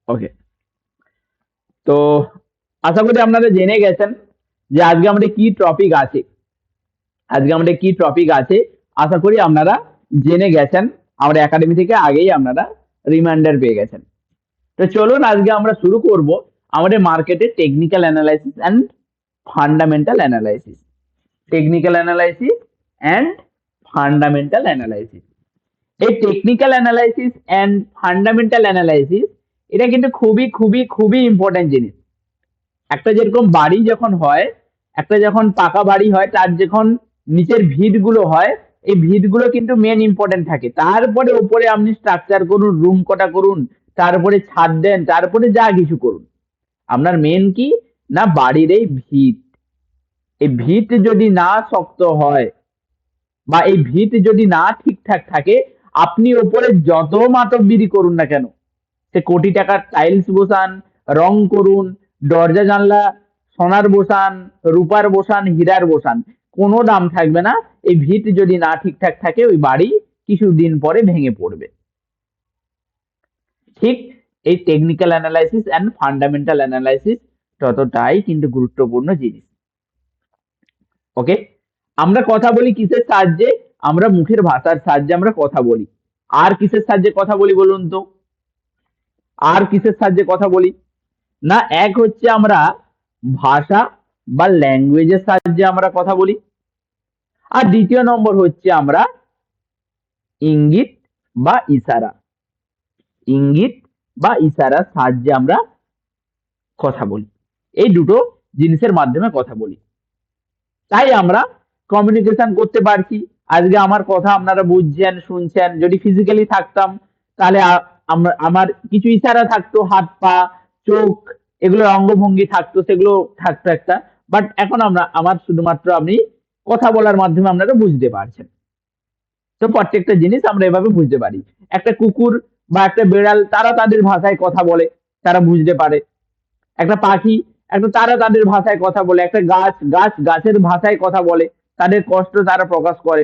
ওকে, তো আশা করি আপনারা জেনে গেছেন যে আজকে আমাদের কি টপিক আছে। আজকে আমাদের কি টপিক আছে আশা করি আপনারা জেনে গেছেন। আমাদের একাডেমি থেকে আগেই আপনারা রিমাইন্ডার পেয়ে গেছেন। তো চলুন আজকে আমরা শুরু করব আমাদের মার্কেটের technical analysis and fundamental analysis. Technical analysis and fundamental analysis. এই technical analysis and fundamental analysis এটা কিন্তু খুবই খুবই খুবই ইম্পর্টেন্ট জিনিস। একটা যেরকম বাড়ি যখন হয়, একটা যখন পাকা বাড়ি হয় তার যখন নিচের ভিত গুলো হয়, এই ভিত গুলো কিন্তু মেন ইম্পর্টেন্ট থাকে। তারপরে উপরে আপনি স্ট্রাকচার করুন, রুম কটা করুন, তারপরে ছাদ দেন, তারপরে যা কিছু করুন, আপনার মেন কি না বাড়ির এই ভিত। এই ভিত যদি না শক্ত হয় বা এই ভিত যদি না ঠিকঠাক থাকে, আপনি ওপরে যত মাতব্বরি করুন না কেন, সে কোটি টাকার টাইলস বসান, রং করুন, দরজা জানলা সোনার বসান, রূপার বসান, হীরার বসান, কোনো দাম থাকবে না। এই ভিত যদি না ঠিকঠাক থাকে ওই বাড়ি কিছুদিন পরে ভেঙে পড়বে। ঠিক এই technical analysis and fundamental analysis ততটাই কিন্তু গুরুত্বপূর্ণ জিনিস। ওকে, আমরা কথা বলি কিসের সাহায্যে? আমরা মুখের ভাষার সাহায্যে আমরা কথা বলি। আর কিসের সাহায্যে কথা বলি বলুন তো? আর কিসের সাহায্যে কথা বলি? না, এক হচ্ছে আমরা ভাষা বা ল্যাঙ্গুয়েজের সাহায্যে আমরা কথা বলি, আর দ্বিতীয় নম্বর হচ্ছে আমরা ইঙ্গিত বা ইশারা। ইঙ্গিত বা ইশারার সাহায্যে আমরা কথা বলি। এই দুটো জিনিসের মাধ্যমে কথা বলি, তাই আমরা কমিউনিকেশন করতে পারছি। আজকে আমার কথা আপনারা বুঝছেন, শুনছেন। যদি ফিজিক্যালি থাকতাম তাহলে আমার কিছু ইশারা থাকতো, হাত পা চোখ এগুলো অঙ্গভঙ্গি থাকতো, সেগুলো থাকতো একটা। বাট এখন আমার শুধুমাত্র আপনি কথা বলার মাধ্যমে আপনারা বুঝতে পারছেন। তো প্রত্যেকটা জিনিস আমরা এভাবে বুঝতে পারি। একটা কুকুর বা একটা বেড়াল তারা তাদের ভাষায় কথা বলে, তারা বুঝতে পারে। একটা পাখি তারা তাদের ভাষায় কথা বলে। একটা গাছের ভাষায় কথা বলে, তাদের কষ্ট তারা প্রকাশ করে।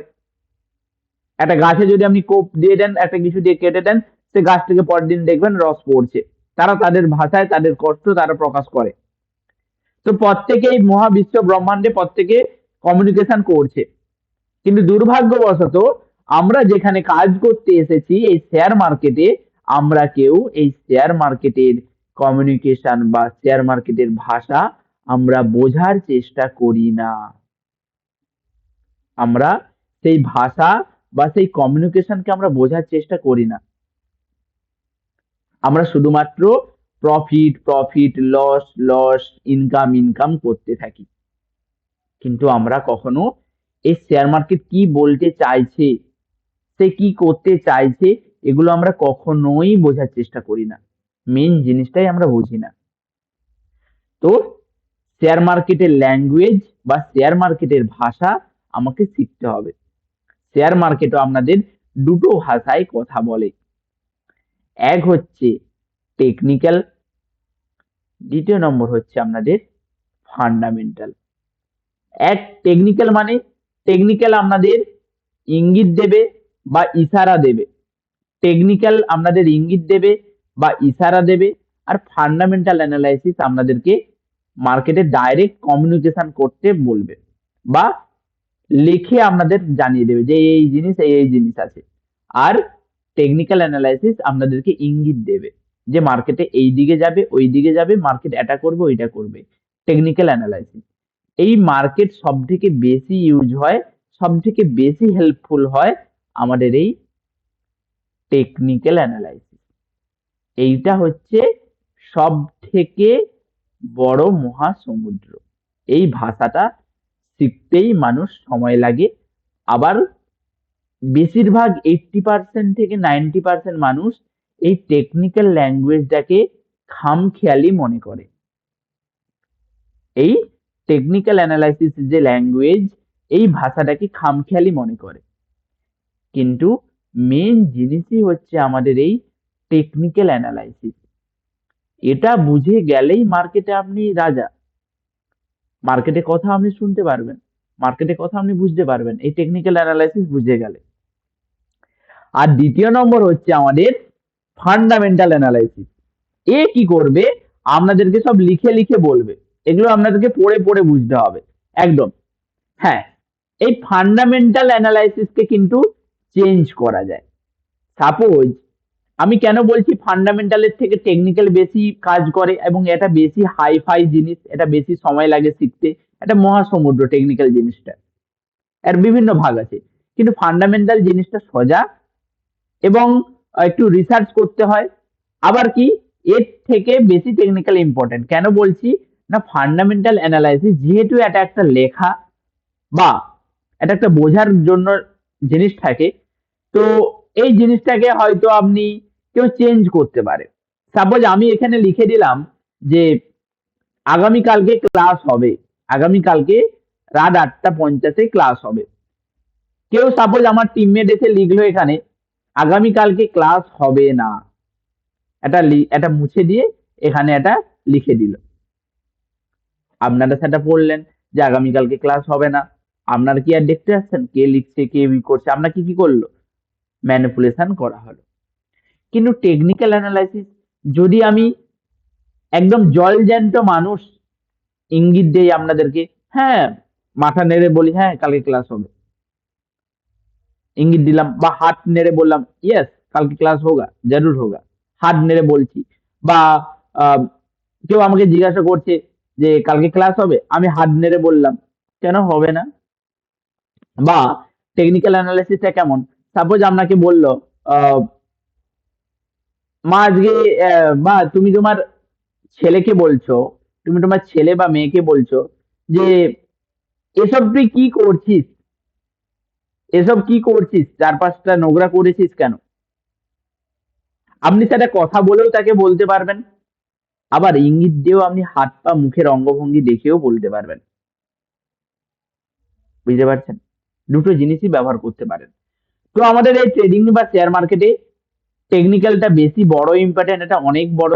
একটা গাছে যদি আপনি কোপ দিয়ে দেন, একটা কিছু দিয়ে কেটে দেন, সে গাছ থেকে পরের দিন দেখবেন রস পড়ছে। তারা তাদের ভাষায় তাদের কষ্ট তারা প্রকাশ করে। তো প্রত্যেকেই মহাবিশ্ব ব্রহ্মাণ্ডে প্রত্যেকে কমিউনিকেশন করছে। কিন্তু দুর্ভাগ্যবশত আমরা যেখানে কাজ করতে এসেছি এই শেয়ার মার্কেটে, আমরা কেউ এই শেয়ার মার্কেটের কমিউনিকেশন বা শেয়ার মার্কেটের ভাষা আমরা বোঝার চেষ্টা করি না। আমরা সেই ভাষা বা সেই কমিউনিকেশনকে আমরা বোঝার চেষ্টা করি না। আমরা শুধুমাত্র profit profit, loss loss, income income করতে থাকি। কিন্তু আমরা কখনো এই শেয়ার মার্কেট কি বলতে চাইছে, সে কি করতে চাইছে, এগুলো আমরা কখনোই বোঝার চেষ্টা করি না। মেন জিনিসটাই আমরা বুঝি না। তো শেয়ার মার্কেটের ল্যাঙ্গুয়েজ বা শেয়ার মার্কেটের ভাষা আমাকে শিখতে হবে। শেয়ার মার্কেটও আপনাদের দুটো ভাষায় কথা বলে। এক হচ্ছে টেকনিক্যাল, দ্বিতীয় নম্বর হচ্ছে আপনাদের ফান্ডামেন্টাল। এক টেকনিক্যাল মানে টেকনিক্যাল আপনাদের ইঙ্গিত দেবে বা ইশারা দেবে। টেকনিক্যাল আপনাদের ইঙ্গিত দেবে বা ইশারা দেবে। আর ফান্ডামেন্টাল অ্যানালাইসিস আপনাদেরকে মার্কেটে ডাইরেক্ট কমিউনিকেশন করতে বলবে বা লিখে আপনাদের জানিয়ে দেবে যে এই জিনিস এই জিনিস আছে। আর টেকনিক্যাল অ্যানালাইসিস আপনাদেরকে ইঙ্গিত দেবে যে মার্কেটে এই দিকে যাবে ওই দিকে যাবে, মার্কেট এটা করবে ওইটা করবে। টেকনিক্যাল অ্যানালাইসিস এই মার্কেট সব থেকে বেশি ইউজ হয়, সব থেকে বেশি হেল্পফুল হয় আমাদের এই টেকনিক্যাল অ্যানালাইসিস। এইটা হচ্ছে সব থেকে বড় মহাসমুদ্র। এই ভাষাটা শিখতেই মানুষ সময় লাগে। আবার বেশিরভাগ 80% থেকে 90% মানুষ এই টেকনিক্যাল ল্যাঙ্গুয়েজটাকে খামখেয়ালি মনে করে। এই টেকনিক্যাল অ্যানালাইসিস যে ল্যাঙ্গুয়েজ, এই ভাষাটাকে খামখেয়ালি মনে করে। কিন্তু মেন জিনিসই হচ্ছে আমাদের এই টেকনিক্যাল অ্যানালাইসিস। এটা বুঝে গেলেই মার্কেটে আপনি রাজা। মার্কেটে কথা আপনি শুনতে পারবেন, মার্কেটে কথা আপনি বুঝতে পারবেন এই টেকনিক্যাল অ্যানালাইসিস বুঝে গেলে। আর দ্বিতীয় নম্বর হচ্ছে আমাদের ফান্ডামেন্টাল অ্যানালাইসিস। এ কি করবে, আপনাদেরকে সব লিখে লিখে বলবে, এগুলো আপনাদেরকে পড়ে পড়ে বুঝতে হবে একদম। হ্যাঁ, এই ফান্ডামেন্টাল অ্যানালাইসিসকে কিন্তু চেঞ্জ করা যায়। সাপোজ আমি কেন বলছি ফান্ডামেন্টালের থেকে টেকনিক্যাল বেশি কাজ করে এবং এটা বেশি হাইফাই জিনিস, এটা বেশি সময় লাগে শিখতে, এটা মহাসমুদ্র টেকনিক্যাল জিনিসটা, এর বিভিন্ন ভাগ আছে, কিন্তু ফান্ডামেন্টাল জিনিসটা সোজা এবং একটু রিসার্চ করতে হয়। আবার কি এর থেকে বেশি টেকনিক্যাল ইম্পর্টেন্ট কেন বলছি না, ফান্ডামেন্টাল অ্যানালাইসিস যেহেতু এটা একটা লেখা বা এটা একটা বোঝার জন্য জিনিস থাকে, তো এই জিনিসটাকে হয়তো আপনি কেউ চেঞ্জ করতে পারে। সাপোজ আমি এখানে লিখে দিলাম যে আগামীকালকে ক্লাস হবে, আগামীকালকে রাত 8:50 ক্লাস হবে। কেউ সাপোজ আমার টিমমেট এসে লিখলো এখানে আগামীকালকে ক্লাস হবে না, এটা মুছে দিয়ে এখানে এটা লিখে দিল। আপনারা সেটা পড়লেন যে আগামীকালকে ক্লাস হবে না, আপনারা কি আর দেখতে আসছেন কে লিখছে কে করছে, আপনাকে কি করলো, ম্যানিপুলেশন করা হলো। কিন্তু টেকনিক্যাল অ্যানালাইসিস যদি আমি একদম জলজ্যান্ত মানুষ ইঙ্গিত দেই আপনাদেরকে, হ্যাঁ মাথা নেড়ে বলি হ্যাঁ কালকে ক্লাস হবে, ইঙ্গিত দিলাম, বা হাত নেড়ে বললাম ইয়েস কালকে ক্লাস হোগা জরুর হোগা, হাত নেড়ে বলছি, বা আহ, কেউ আমাকে জিজ্ঞাসা করছে যে কালকে ক্লাস হবে, আমি হাত নেড়ে বললাম কেন হবে না। বা টেকনিক্যাল অ্যানালাইসিসটা কেমন, সাপোজ আপনাকে বললো আহ, মা আজকে মা তুমি তোমার ছেলেকে বলছো, তুমি তোমার ছেলে বা মেয়েকে বলছো যে এসব তুই কি করছিস, এসব কি করছিস, চারপাশটা নোংরা করেছিস কেন। আপনি সেটা কথা বলেও তাকে বলতে পারবেন, আবার ইঙ্গিত দিয়েও আপনি হাত পা মুখের অঙ্গভঙ্গি দেখেও বলতে পারবেন। বুঝতে পারছেন, দুটো জিনিসই ব্যবহার করতে পারেন। তো আমাদের এই ট্রেডিং বা শেয়ার মার্কেটে টেকনিক্যালটা বেশি বড় ইম্পর্টেন্ট, এটা অনেক বড়,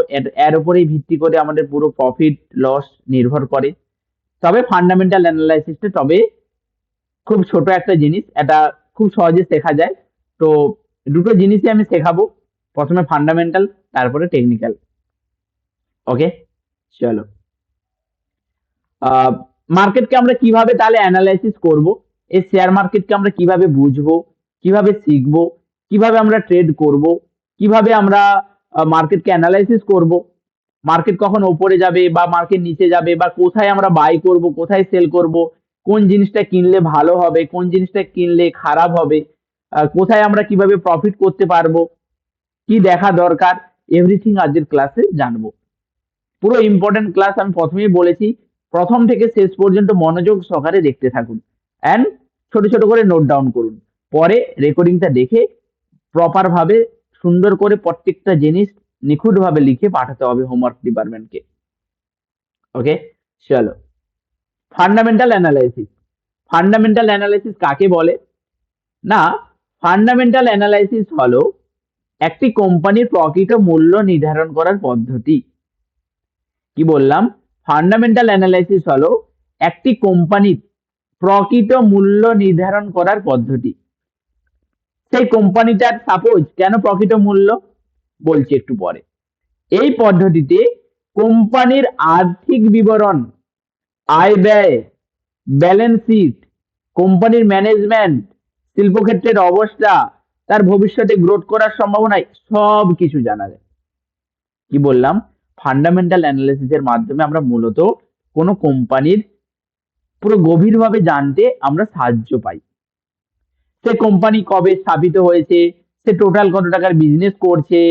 এর উপরেই ভিত্তি করে আমাদের পুরো প্রফিট লস নির্ভর করে। তবে ফান্ডামেন্টাল অ্যানালাইসিসটা তবে খুব ছোট একটা জিনিস, এটা খুব সহজে শেখা যায়। তো দুটো জিনিসই আমি শেখাবো, প্রথমে ফান্ডামেন্টাল তারপরে টেকনিক্যাল। ওকে, চলো। মার্কেটকে আমরা কিভাবে তাহলে অ্যানালাইসিস করব, এই শেয়ার মার্কেটকে আমরা কিভাবে বুঝবো, কিভাবে শিখবো, কিভাবে আমরা ট্রেড করব, কিভাবে আমরা মার্কেটকে অ্যানালাইসিস করব, মার্কেট কখন উপরে যাবে বা মার্কেট নিচে যাবে, বা কোথায় আমরা বাই করব কোথায় সেল করব, কোন জিনিসটা কিনলে ভালো হবে কোন জিনিসটা কিনলে খারাপ হবে, কোথায় আমরা কিভাবে প্রফিট করতে পারবো, কি দেখা দরকার, এভরিথিং আজকের ক্লাসে জানবো। পুরো ইম্পর্টেন্ট ক্লাস, আমি প্রথমেই বলেছি, প্রথম থেকে শেষ পর্যন্ত মনোযোগ সহকারে দেখতে থাকুন অ্যান্ড ছোট ছোট করে নোট ডাউন করুন, পরে রেকর্ডিংটা দেখে প্রপার ভাবে সুন্দর করে প্রত্যেকটা জিনিস নিখুঁত ভাবে লিখে পাঠাতে হবে হোমওয়ার্ক ডিপার্টমেন্টকে। ওকে, চলো। ফান্ডামেন্টাল অ্যানালাইসিস, ফান্ডামেন্টাল অ্যানালাইসিস কাকে বলে না, ফান্ডামেন্টাল অ্যানালাইসিস হলো একটি কোম্পানির প্রকৃত মূল্য নির্ধারণ করার পদ্ধতি। কি বললাম, ফান্ডামেন্টাল অ্যানালাইসিস হলো একটি কোম্পানির প্রকৃত মূল্য নির্ধারণ করার পদ্ধতি। সেই কোম্পানিটার সাপোজ কেন প্রকৃত মূল্য বলছি একটু পরে। এই পদ্ধতিতে কোম্পানির আর্থিক বিবরণ, আয় ব্যয়, ব্যালেন্স শিট, কোম্পানির ম্যানেজমেন্ট, শিল্পক্ষেত্রের অবস্থা, তার ভবিষ্যতে গ্রোথ করার সম্ভাবনা সব কিছু জানা যায়। কি বললাম, ফান্ডামেন্টাল অ্যানালিসিসের মাধ্যমে আমরা মূলত কোনো কোম্পানির পুরো গভীরভাবে জানতে আমরা সাহায্য পাই। সে কোম্পানি কবে স্থাপিত হয়েছে, সে টোটাল কত টাকার বিজনেস করছে,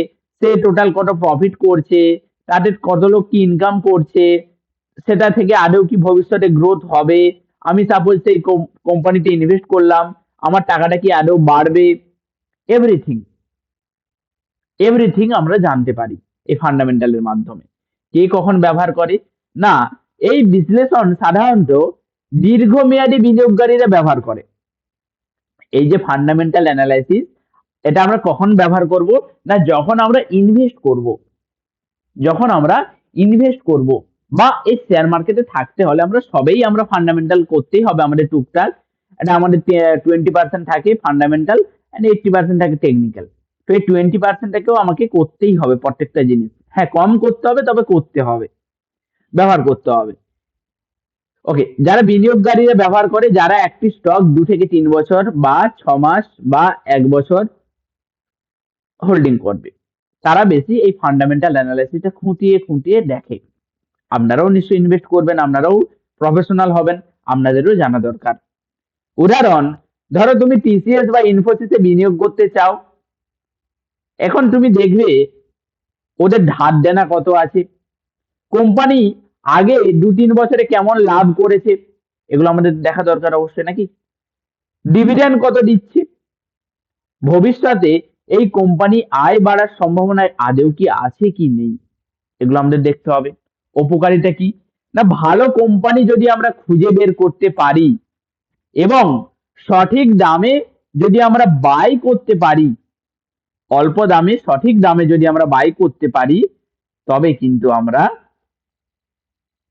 সে টোটাল কত প্রফিট করছে, তাদের কত লোক কি ইনকাম করছে, সেটা থেকে আদৌ কি ভবিষ্যতে গ্রোথ হবে, আমি সাপোজ সেই কোম্পানিতে ইনভেস্ট করলাম, আমার টাকাটা কি আদৌ বাড়বে, এভরিথিং এভরিথিং আমরা জানতে পারি এই ফান্ডামেন্টালের মাধ্যমে। কে কখন ব্যবহার করে না, এই বিশ্লেষণ সাধারণত দীর্ঘমেয়াদী বিনিয়োগকারীরা ব্যবহার করে। এই যে ফান্ডামেন্টাল অ্যানালাইসিস, এটা আমরা কখন ব্যবহার করব না, যখন আমরা ইনভেস্ট করব, যখন আমরা ইনভেস্ট করব বা এই শেয়ার মার্কেটে থাকতে হলে আমরা সবেই আমরা ফান্ডামেন্টাল করতেই হবে আমাদের টুকটাক। এটা আমাদের 20% থাকে ফান্ডামেন্টাল এন্ড 80% থাকে টেকনিক্যাল। তো এই 20%টাকেও আমাকে করতেই হবে প্রত্যেকটা জিনিস, হ্যাঁ, কম করতে হবে, তবে করতে হবে, ব্যবহার করতে হবে। ওকে, যারা বিনিয়োগকারীরা ব্যবহার করে, যারা একটি স্টক 2 থেকে 3 বছর বা 6 মাস বা 1 বছর হোল্ডিং করবে, তারা বেশি এই ফান্ডামেন্টাল অ্যানালাইসিসটা খুঁটিয়ে খুঁটিয়ে দেখে। আপনারাও নিশ্চয়ই ইনভেস্ট করবেন, আপনারাও প্রফেশনাল হবেন, আপনাদেরও জানা দরকার। উদাহরণ, ধরো তুমি টিসিএস বা ইনফোসিসে বিনিয়োগ করতে চাও, এখন তুমি দেখবে ওদের ধার দেনা কত আছে, কোম্পানি আগে 2-3 বছরে কেমন লাভ করেছে, এগুলো আমাদের দেখা দরকার অবশ্যই, নাকি? ডিভিডেন্ড কত দিচ্ছে, ভবিষ্যতে এই কোম্পানি আয় বাড়ার সম্ভাবনা আদৌ কি আছে কি নেই, এগুলো আমাদের দেখতে হবে। উপকারিতা কি, না ভালো কোম্পানি যদি আমরা খুঁজে বের করতে পারি এবং সঠিক দামে যদি আমরা বাই করতে পারি, অল্প দামে সঠিক দামে যদি আমরা বাই করতে পারি, তবে কিন্তু আমরা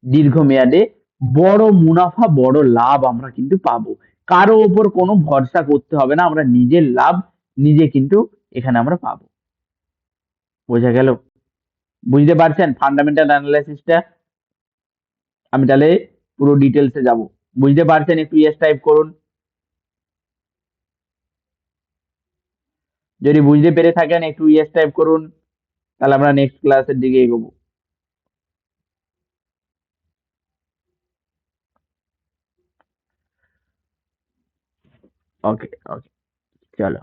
দীর্ঘমেয়াদে বড় মুনাফা, বড় লাভ আমরা কিন্তু পাবো। কারো ওপর কোনো ভরসা করতে হবে না, আমরা নিজের লাভ নিজে কিন্তু এখানে আমরা পাবো। বোঝা গেল? বুঝতে পারছেন ফান্ডামেন্টাল অ্যানালাইসিসটা? আমি তাহলে পুরো ডিটেলসে যাব। বুঝতে পারছেন? একটু ইয়েস টাইপ করুন যদি বুঝতে পেরে থাকেন, একটু ইয়েস টাইপ করুন, তাহলে আমরা নেক্সট ক্লাসের দিকে এগোবো। ওকে ওকে, চলো।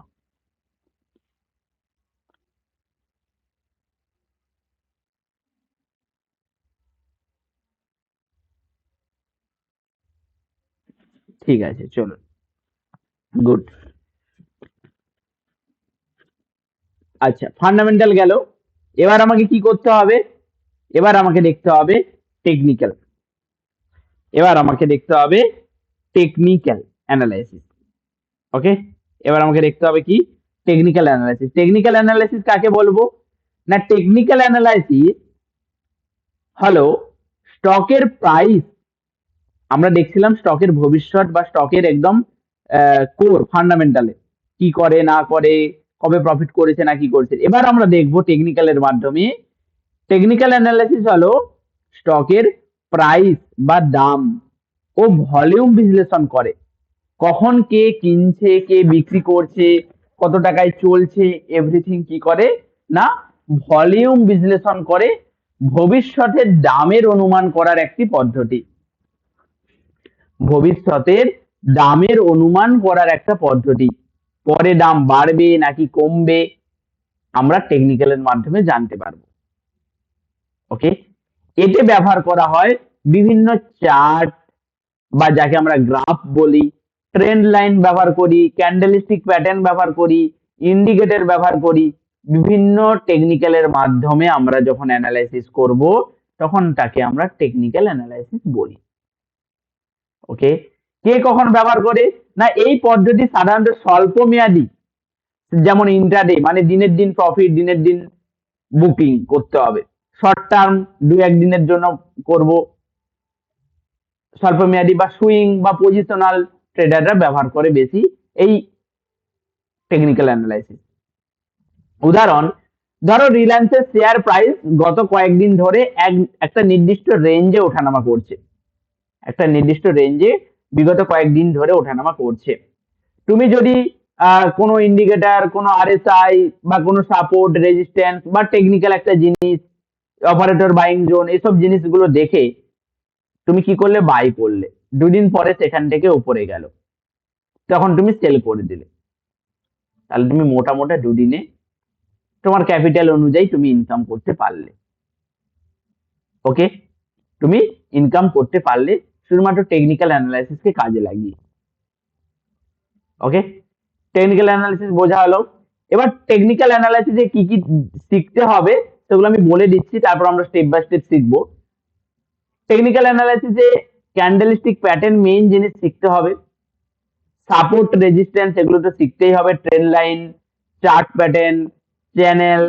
ঠিক আছে, চলুন। গুড। আচ্ছা, ফান্ডামেন্টাল গেল, এবার আমাকে কি করতে হবে? এবার আমাকে দেখতে হবে টেকনিক্যাল। এবার আমাকে দেখতে হবে টেকনিক্যাল অ্যানালাইসিস। ওকে, এবার আমাকে দেখতে হবে কি? Technical analysis. টেকনিক্যাল অ্যানালাইসিস কাকে বলবো? না, টেকনিক্যাল অ্যানালাইসিস হলো স্টকের প্রাইস, আমরা দেখছিলাম স্টকের ভবিষ্যৎ বা স্টকের একদম কোর ফান্ডামেন্টালে কি করে না করে, কবে প্রফিট করেছে না কি করেছে। এবার আমরা দেখবো টেকনিক্যালের মাধ্যমে। টেকনিক্যাল অ্যানালাইসিস হলো স্টকের প্রাইস বা দাম ও ভলিউম বিশ্লেষণ করে, কখন কে কিনছে, কে বিক্রি করছে, কত টাকায় চলছে, এভরিথিং কি করে না ভলিউম বিশ্লেষণ করে, ভবিষ্যতের দামের অনুমান করার একটি পদ্ধতি। ভবিষ্যতের দামের অনুমান করার একটা পদ্ধতি, পরে দাম বাড়বে নাকি কমবে, আমরা টেকনিক্যালের মাধ্যমে জানতে পারবো। ওকে, এতে ব্যবহার করা হয় বিভিন্ন চার্ট বা যাকে আমরা গ্রাফ বলি, ট্রেন্ড লাইন ব্যবহার করি, ক্যান্ডেলস্টিক প্যাটার্ন ব্যবহার করি, ইন্ডিকেটর ব্যবহার করি। বিভিন্ন টেকনিক্যালের মাধ্যমে আমরা যখন অ্যানালাইসিস করব, তখন তাকে আমরা টেকনিক্যাল অ্যানালাইসিস বলি। ওকে, কে কখন ব্যবহার করে? না, এই পদ্ধতি সাধারণত স্বল্প মেয়াদী, যেমন ইন্ট্রাডে, মানে দিনের দিন প্রফিট, দিনের দিন বুকিং করতে হবে। শর্ট টার্ম 2-1 দিনের জন্য করব, স্বল্প মেয়াদী বা সুইং বা পজিশনাল ট্রেডাররা ব্যবহার করে বেশি এই টেকনিক্যাল অ্যানালাইসিস। উদাহরণ, ধরো রিলায়েন্সের শেয়ার প্রাইস গত কয়েকদিন ধরে একটা নির্দিষ্ট রেঞ্জে ওঠানামা করছে, একটা নির্দিষ্ট রেঞ্জে বিগত কয়েকদিন ধরে ওঠানামা করছে। তুমি যদি কোনো ইন্ডিকেটর, কোনো আরএসআই বা কোনো সাপোর্ট রেজিস্ট্যান্স বা টেকনিক্যাল একটা জিনিস, অপারেটর বাইং জোন, এসব জিনিসগুলো দেখে তুমি কি করলে? বাই করলে। 2 দিন পরে সেখান থেকে উপরে গেল, তখন তুমি সেল করে দিলে, তাহলে তুমি মোটামোটা 2 দিনে তোমার ক্যাপিটাল অনুযায়ী তুমি ইনকাম করতে পারলে। ওকে, তুমি ইনকাম করতে পারলে শুধুমাত্র টেকনিক্যাল অ্যানালাইসিসকে কাজে লাগিয়ে। ওকে, টেকনিক্যাল অ্যানালাইসিস বোঝা হলো। এবার টেকনিক্যাল অ্যানালাইসিসে কি কি শিখতে হবে সেগুলো আমি বলে দিচ্ছি, তারপর আমরা স্টেপ বাই স্টেপ শিখবো। টেকনিক্যাল অ্যানালাইসিসে ক্যান্ডেলস্টিক প্যাটার্ন মেইন জিনিস শিখতে হবে, সাপোর্ট রেজিস্ট্যান্স এগুলো তো শিখতেই হবে, trend line, chart pattern, channel,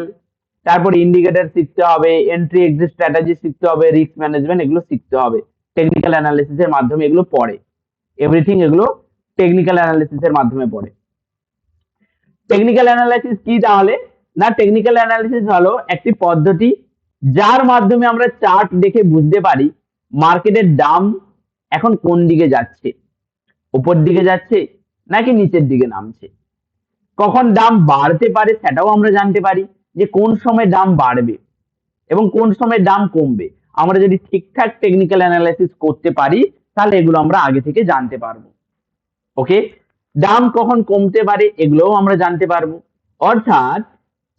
তারপর ইন্ডিকেটর শিখতে হবে, এন্ট্রি এক্সিট স্ট্র্যাটেজি শিখতে হবে, রিস্ক ম্যানেজমেন্ট এগুলো শিখতে হবে। টেকনিক্যাল অ্যানালিসিসের মাধ্যমে এগুলো পড়ে, এভরিথিং এগুলো টেকনিক্যাল অ্যানালিসিসের মাধ্যমে পড়ে। টেকনিক্যাল অ্যানালাইসিস কি তাহলে? না, টেকনিক্যাল অ্যানালিসিস হলো একটি পদ্ধতি যার মাধ্যমে আমরা চার্ট দেখে বুঝতে পারি মার্কেটের দাম এখন কোন দিকে যাচ্ছে, উপর দিকে যাচ্ছে নাকি নিচের দিকে নামছে। কখন দাম বাড়তে পারে সেটাও আমরা জানতে পারি, যে কোন সময় দাম বাড়বে এবং কোন সময় দাম কমবে। আমরা যদি ঠিকঠাক টেকনিক্যাল অ্যানালাইসিস করতে পারি তাহলে এগুলো আমরা আগে থেকে জানতে পারবো। ওকে, দাম কখন কমতে পারে এগুলোও আমরা জানতে পারবো। অর্থাৎ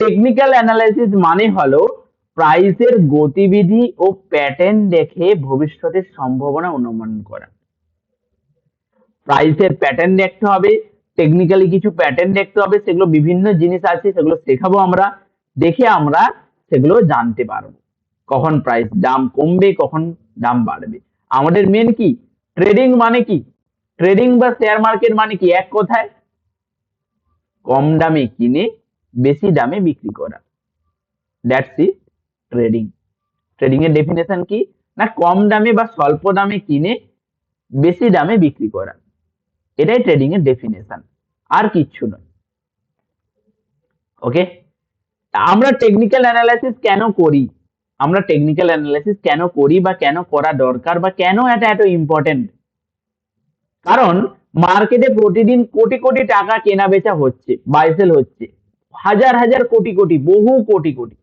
টেকনিক্যাল অ্যানালাইসিস মানে হলো প্রাইসের গতিবিধি ও প্যাটার্ন দেখে ভবিষ্যতের সম্ভাবনা অনুমান করা। প্রাইসের প্যাটার্ন দেখতে হবে, টেকনিক্যালি কিছু প্যাটার্ন দেখতে হবে, সেগুলো বিভিন্ন জিনিস আছে সেগুলো শেখাবো আমরা, দেখে আমরা সেগুলো জানতে পারবো কখন প্রাইস দাম কমবে কখন দাম বাড়বে। আমাদের মেন কি ট্রেডিং মানে কি, ট্রেডিং বা শেয়ার মার্কেট মানে কি, এক কথায় কম দামে কিনে বেশি দামে বিক্রি করা। That's it trading. ট্রেডিং এর ডেফিনেশন কি না, কম দামে বা স্বল্প দামে কিনে বেশি দামে বিক্রি করা, এটাই ট্রেডিং এর ডেফিনেশন, আর কিচ্ছু নয়। ওকে, আমরা টেকনিক্যাল অ্যানালাইসিস কেন করি, আমরা টেকনিক্যাল অ্যানালাইসিস কেন করি বা কেন করা দরকার বা কেন এটা এত ইম্পর্টেন্ট? কারণ মার্কেটে প্রতিদিন কোটি কোটি টাকা কেনা বেচা হচ্ছে, বাই সেল হচ্ছে, হাজার হাজার কোটি কোটি, বহু কোটি কোটি,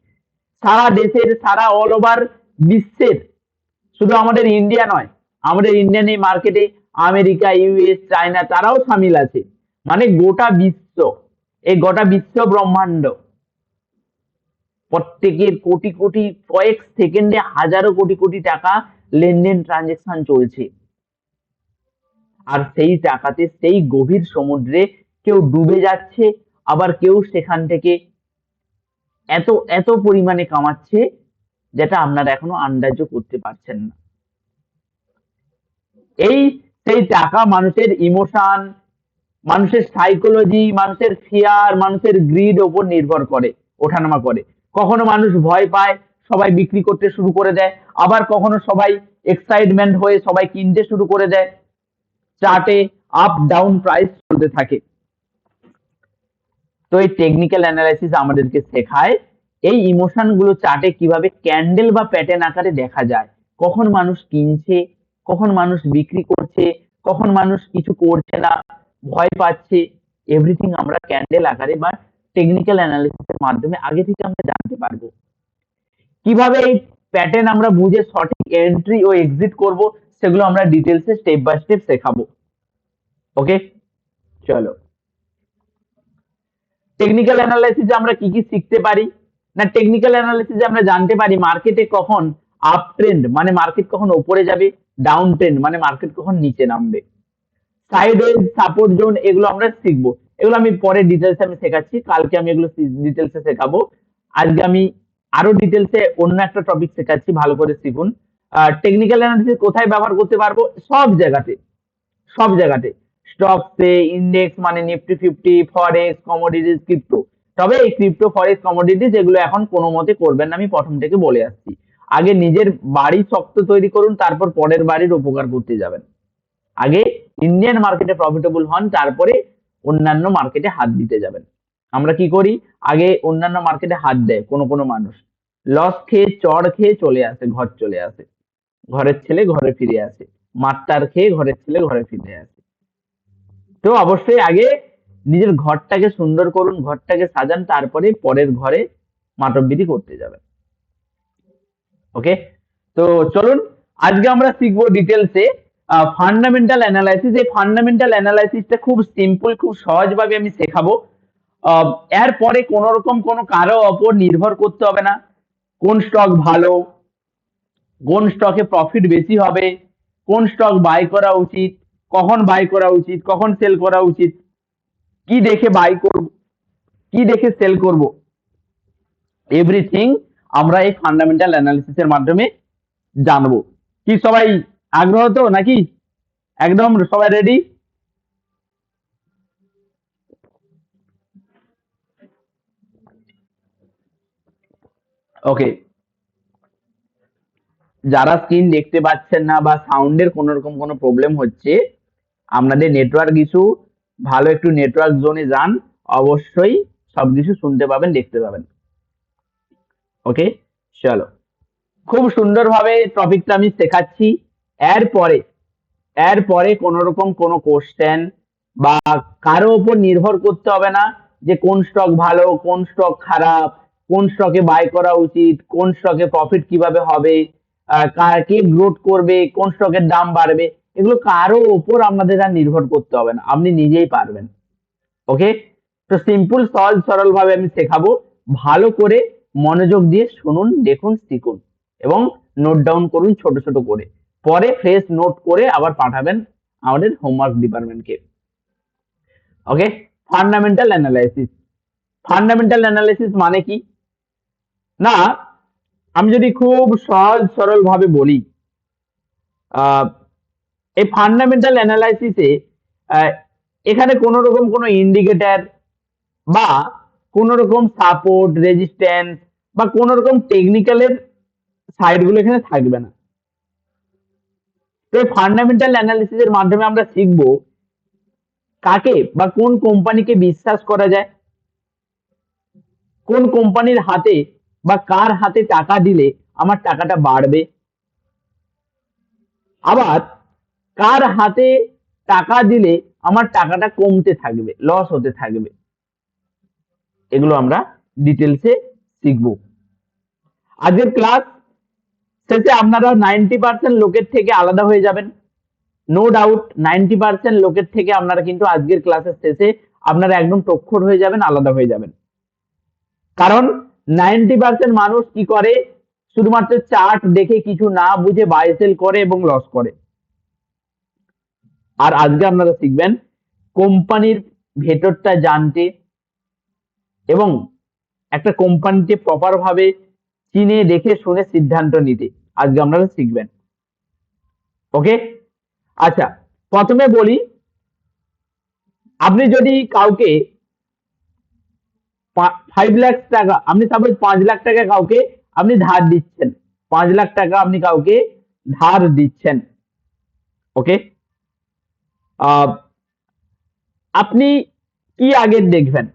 সারা দেশের, সারা অল ওভার বিশ্বের, শুধু আমাদের ইন্ডিয়া নয়, আমাদের ইন্ডিয়ান এই মার্কেটে আমেরিকা, ইউএস, চায়না তারাও সামিল আছে। মানে গোটা বিশ্ব, এই গোটা বিশ্ব ব্রহ্মাণ্ড, প্রত্যেকের কোটি কোটি, কয়েক সেকেন্ডে হাজারো কোটি কোটি টাকা লেনদেন ট্রানজেকশন চলছে। আর সেই টাকাতে সেই গভীর সমুদ্রে কেউ ডুবে যাচ্ছে, আবার কেউ সেখান থেকে এত এত পরিমাণে কামাচ্ছে যেটা আপনারা এখনো আন্দাজও করতে পারছেন না। এই সেই টাকা মানুষের ইমোশন, মানুষের সাইকোলজি, মানুষের ফিয়ার, মানুষের গ্রিড ওপর নির্ভর করে, ওঠানামা করে। কখনো মানুষ ভয় পায়, সবাই বিক্রি করতে শুরু করে দেয়, আবার কখনো সবাই এক্সাইটমেন্ট হয়ে সবাই কিনতে শুরু করে দেয়। চার্টে আপ ডাউন প্রাইস চলতে থাকে। তো এই টেকনিক্যাল অ্যানালাইসিস আমাদেরকে শেখায় এই ইমোশন গুলো চার্টে কিভাবে ক্যান্ডেল বা প্যাটার্ন আকারে দেখা যায়, কখন মানুষ কিনছে, কখন মানুষ বিক্রি করছে, কখন মানুষ কিছু করছে না, ভয় পাচ্ছে, এভরিথিং আমরা ক্যান্ডেল আকারে বা টেকনিক্যাল অ্যানালিসিসের মাধ্যমে আগে থেকে আমরা জানতে পারবো। কিভাবে এই প্যাটার্ন আমরা বুঝে সঠিক এন্ট্রি ও এক্সিট করব সেগুলো আমরা ডিটেলসে স্টেপ বাই স্টেপ শেখাবো। ওকে, চলো। টেকনিক্যাল অ্যানালাইসিসে আমরা কি কি শিখতে পারি না, টেকনিক্যাল অ্যানালাইসিসে আমরা জানতে পারি মার্কেটে কখন আপ ট্রেন্ড মানে মার্কেট কখন উপরে যাবে, ডাউন ট্রেন্ড মানে মার্কেট কখন নিচে নামবে, সাইডওয়েজ, সাপোর্ট জোন, এগুলো আমরা শিখবো। এগুলো আমি পরে ডিটেলসে আমি শেখাচ্ছি, কালকে আমি এগুলো ডিটেলসে শেখাবো। আজকে আমি আরো ডিটেলসে অন্য একটা টপিক শেখাচ্ছি, ভালো করে শিখুন। টেকনিক্যাল অ্যানালিসিস কোথায় ব্যবহার করতে পারবো, সব জায়গাতে, সব জায়গাতে, স্টকসে, ইন্ডেক্স মানে নিফটি ফিফটি, ফরেক্স, কমোডিটিস, ক্রিপ্টো। তবে এই ক্রিপ্টো, ফরেক্স, কমোডিটিস এগুলো এখন কোনো মতে করবেন না, আমি প্রথম থেকে বলে আসছি। আগে নিজের বাড়ি শক্ত তৈরি করুন, তারপর পরের বাড়ির উপকার করতে যাবেন। আগে ইন্ডিয়ান মার্কেটে প্রফিটেবল হন, তারপরে অন্যান্য মার্কেটে হাত দিতে যাবেন। আমরা কি করি, আগে অন্যান্য মার্কেটে হাত দেয় কোনো কোনো মানুষ, লস খেয়ে চড় খেয়ে চলে আসে, ঘর চলে আসে, ঘরের ছেলে ঘরে ফিরে আসে, মারটার খেয়ে ঘরের ছেলে ঘরে ফিরে আসে। তো অবশ্যই আগে নিজের ঘরটাকে সুন্দর করুন, ঘরটাকে সাজান, তারপরে পরের ঘরে মাতব্বরি করতে যাবেন। ওকে, তো চলুন আজকে আমরা শিখবো ডিটেলসে ফান্ডামেন্টাল অ্যানালাইসিস। এই ফান্ডামেন্টাল অ্যানালাইসিসটা খুব সিম্পল, খুব সহজভাবে আমি শেখাবো। এরপরে কোন রকম কোনো কারো ওপর নির্ভর করতে হবে না, কোন স্টক ভালো, কোন স্টকে প্রফিট বেশি হবে, কোন স্টক বাই করা উচিত, কখন বাই করা উচিত, কখন সেল করা উচিত, কি দেখে বাই করব, কি দেখে সেল করব, এভরিথিং আমরা এই ফান্ডামেন্টাল অ্যানালিসিসের মাধ্যমে জানবো। কি সবাই আগ্রহ তো নাকি, একদম সবাই রেডি? ওকে, যারা স্ক্রিন দেখতে পাচ্ছেন না বা সাউন্ডের কোন রকম কোনো প্রবলেম হচ্ছে, আপনাদের নেটওয়ার্ক ইস্যু, ভালো একটু নেটওয়ার্ক জোনে যান, অবশ্যই সবকিছু শুনতে পাবেন, দেখতে পাবেন। ওকে, চলো। খুব সুন্দরভাবে টপিকটা আমি শেখাচ্ছি। এরপরে এরপরে কোনো রকম কোনো কোশ্চেন বা কারো উপর নির্ভর করতে হবে না যে কোন স্টক ভালো, কোন স্টক খারাপ, কোন স্টকে বাই করা উচিত, কোন স্টকে প্রফিট কিভাবে হবে, কে গ্রোথ করবে, কোন স্টকের দাম বাড়বে, এগুলো কারো উপর আপনাদের আর নির্ভর করতে হবে না, আপনি নিজেই পারবেন। ওকে, তো সিম্পল সহজ সরল ভাবে আমি শেখাবো, ভালো করে মনোযোগ দিয়ে শুনুন, দেখুন, শিখুন এবং নোট ডাউন করুন ছোট ছোট করে, পরে ফ্রেশ নোট করে আবার পাঠাবেন আমাদের হোমওয়ার্ক ডিপার্টমেন্টকে। ওকে, ফান্ডামেন্টাল অ্যানালাইসিস। ফান্ডামেন্টাল অ্যানালাইসিস মানে কি না, আমি যদি খুব সহজ সরল ভাবে বলি, আহ, এই ফান্ডামেন্টাল অ্যানালাইসিসে এখানে কোনো রকম কোনো ইন্ডিকেটর বা কোন রকম সাপোর্ট, রেজিস্ট্যান্স বা কোন রকম টেকনিক্যালের সাইডগুলো এখানে থাকবে না। তো এই ফান্ডামেন্টাল অ্যানালিসিসের মাধ্যমে আমরা শিখব কাকে বা কোন কোম্পানিকে বিশ্বাস করা যায়, কোন কোম্পানির হাতে বা কার হাতে টাকা দিলে আমার টাকাটা বাড়বে, আবার কার হাতে টাকা দিলে আমার টাকাটা কমতে থাকবে, লস হতে থাকবে, এগুলো আমরা ডিটেলসে শিখব। আজকের ক্লাস শেষে আপনারা 90% লোকের থেকে আলাদা হয়ে যাবেন, নো ডাউট 90% লোকের থেকে আপনারা কিন্তু আজকের ক্লাসের শেষে আপনারা একদম প্রখর হয়ে যাবেন, আলাদা হয়ে যাবেন। কারণ 90% মানুষ কি করে, শুধুমাত্র চার্ট দেখে কিছু না বুঝে বাই সেল করে এবং লস করে। আর আজকে আপনারা শিখবেন কোম্পানির ভেতরটা জানতে এবং একটা কোম্পানিকে প্রপার ভাবে চিনে দেখে শুনে সিদ্ধান্ত নিতে আজকে আপনারা শিখবেন। ওকে, আচ্ছা, প্রথমে বলি, আপনি যদি কাউকে 5 লাখ টাকা, আপনি সাপোজ 5 লাখ টাকা কাউকে আপনি ধার দিচ্ছেন, 5 লাখ টাকা আপনি কাউকে ধার দিচ্ছেন। ওকে, আপনি কি আগে দেখবেন,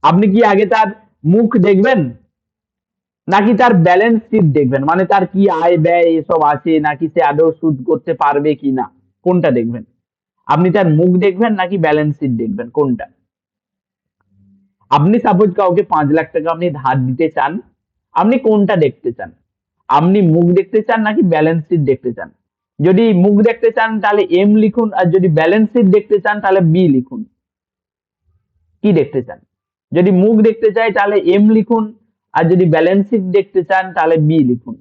আপনি কি আগে তার মুখ দেখবেন নাকি তার ব্যালেন্স শিট দেখবেন, মানে তার কি আয় ব্যয় এসব আছে নাকি সে আদৌ সুদ করতে পারবে কিনা, কোনটা দেখবেন? আপনি তার মুখ দেখবেন নাকি ব্যালেন্স শিট দেখবেন, কোনটা? আপনি সাপোজ কাউকে 5 লাখ টাকা আপনি ধার দিতে চান, আপনি কোনটা দেখতে চান? আপনি মুখ দেখতে চান নাকি ব্যালেন্স শিট দেখতে চান? যদি মুখ দেখতে চান তাহলে এম লিখুন, আর যদি ব্যালেন্স শিট দেখতে চান তাহলে বি লিখুন। কি দেখতে চান? যদি মুখ দেখতে চাই তাহলে এম লিখুন, আর যদি ব্যালেন্স শিট দেখতে চান তাহলে বি লিখুন।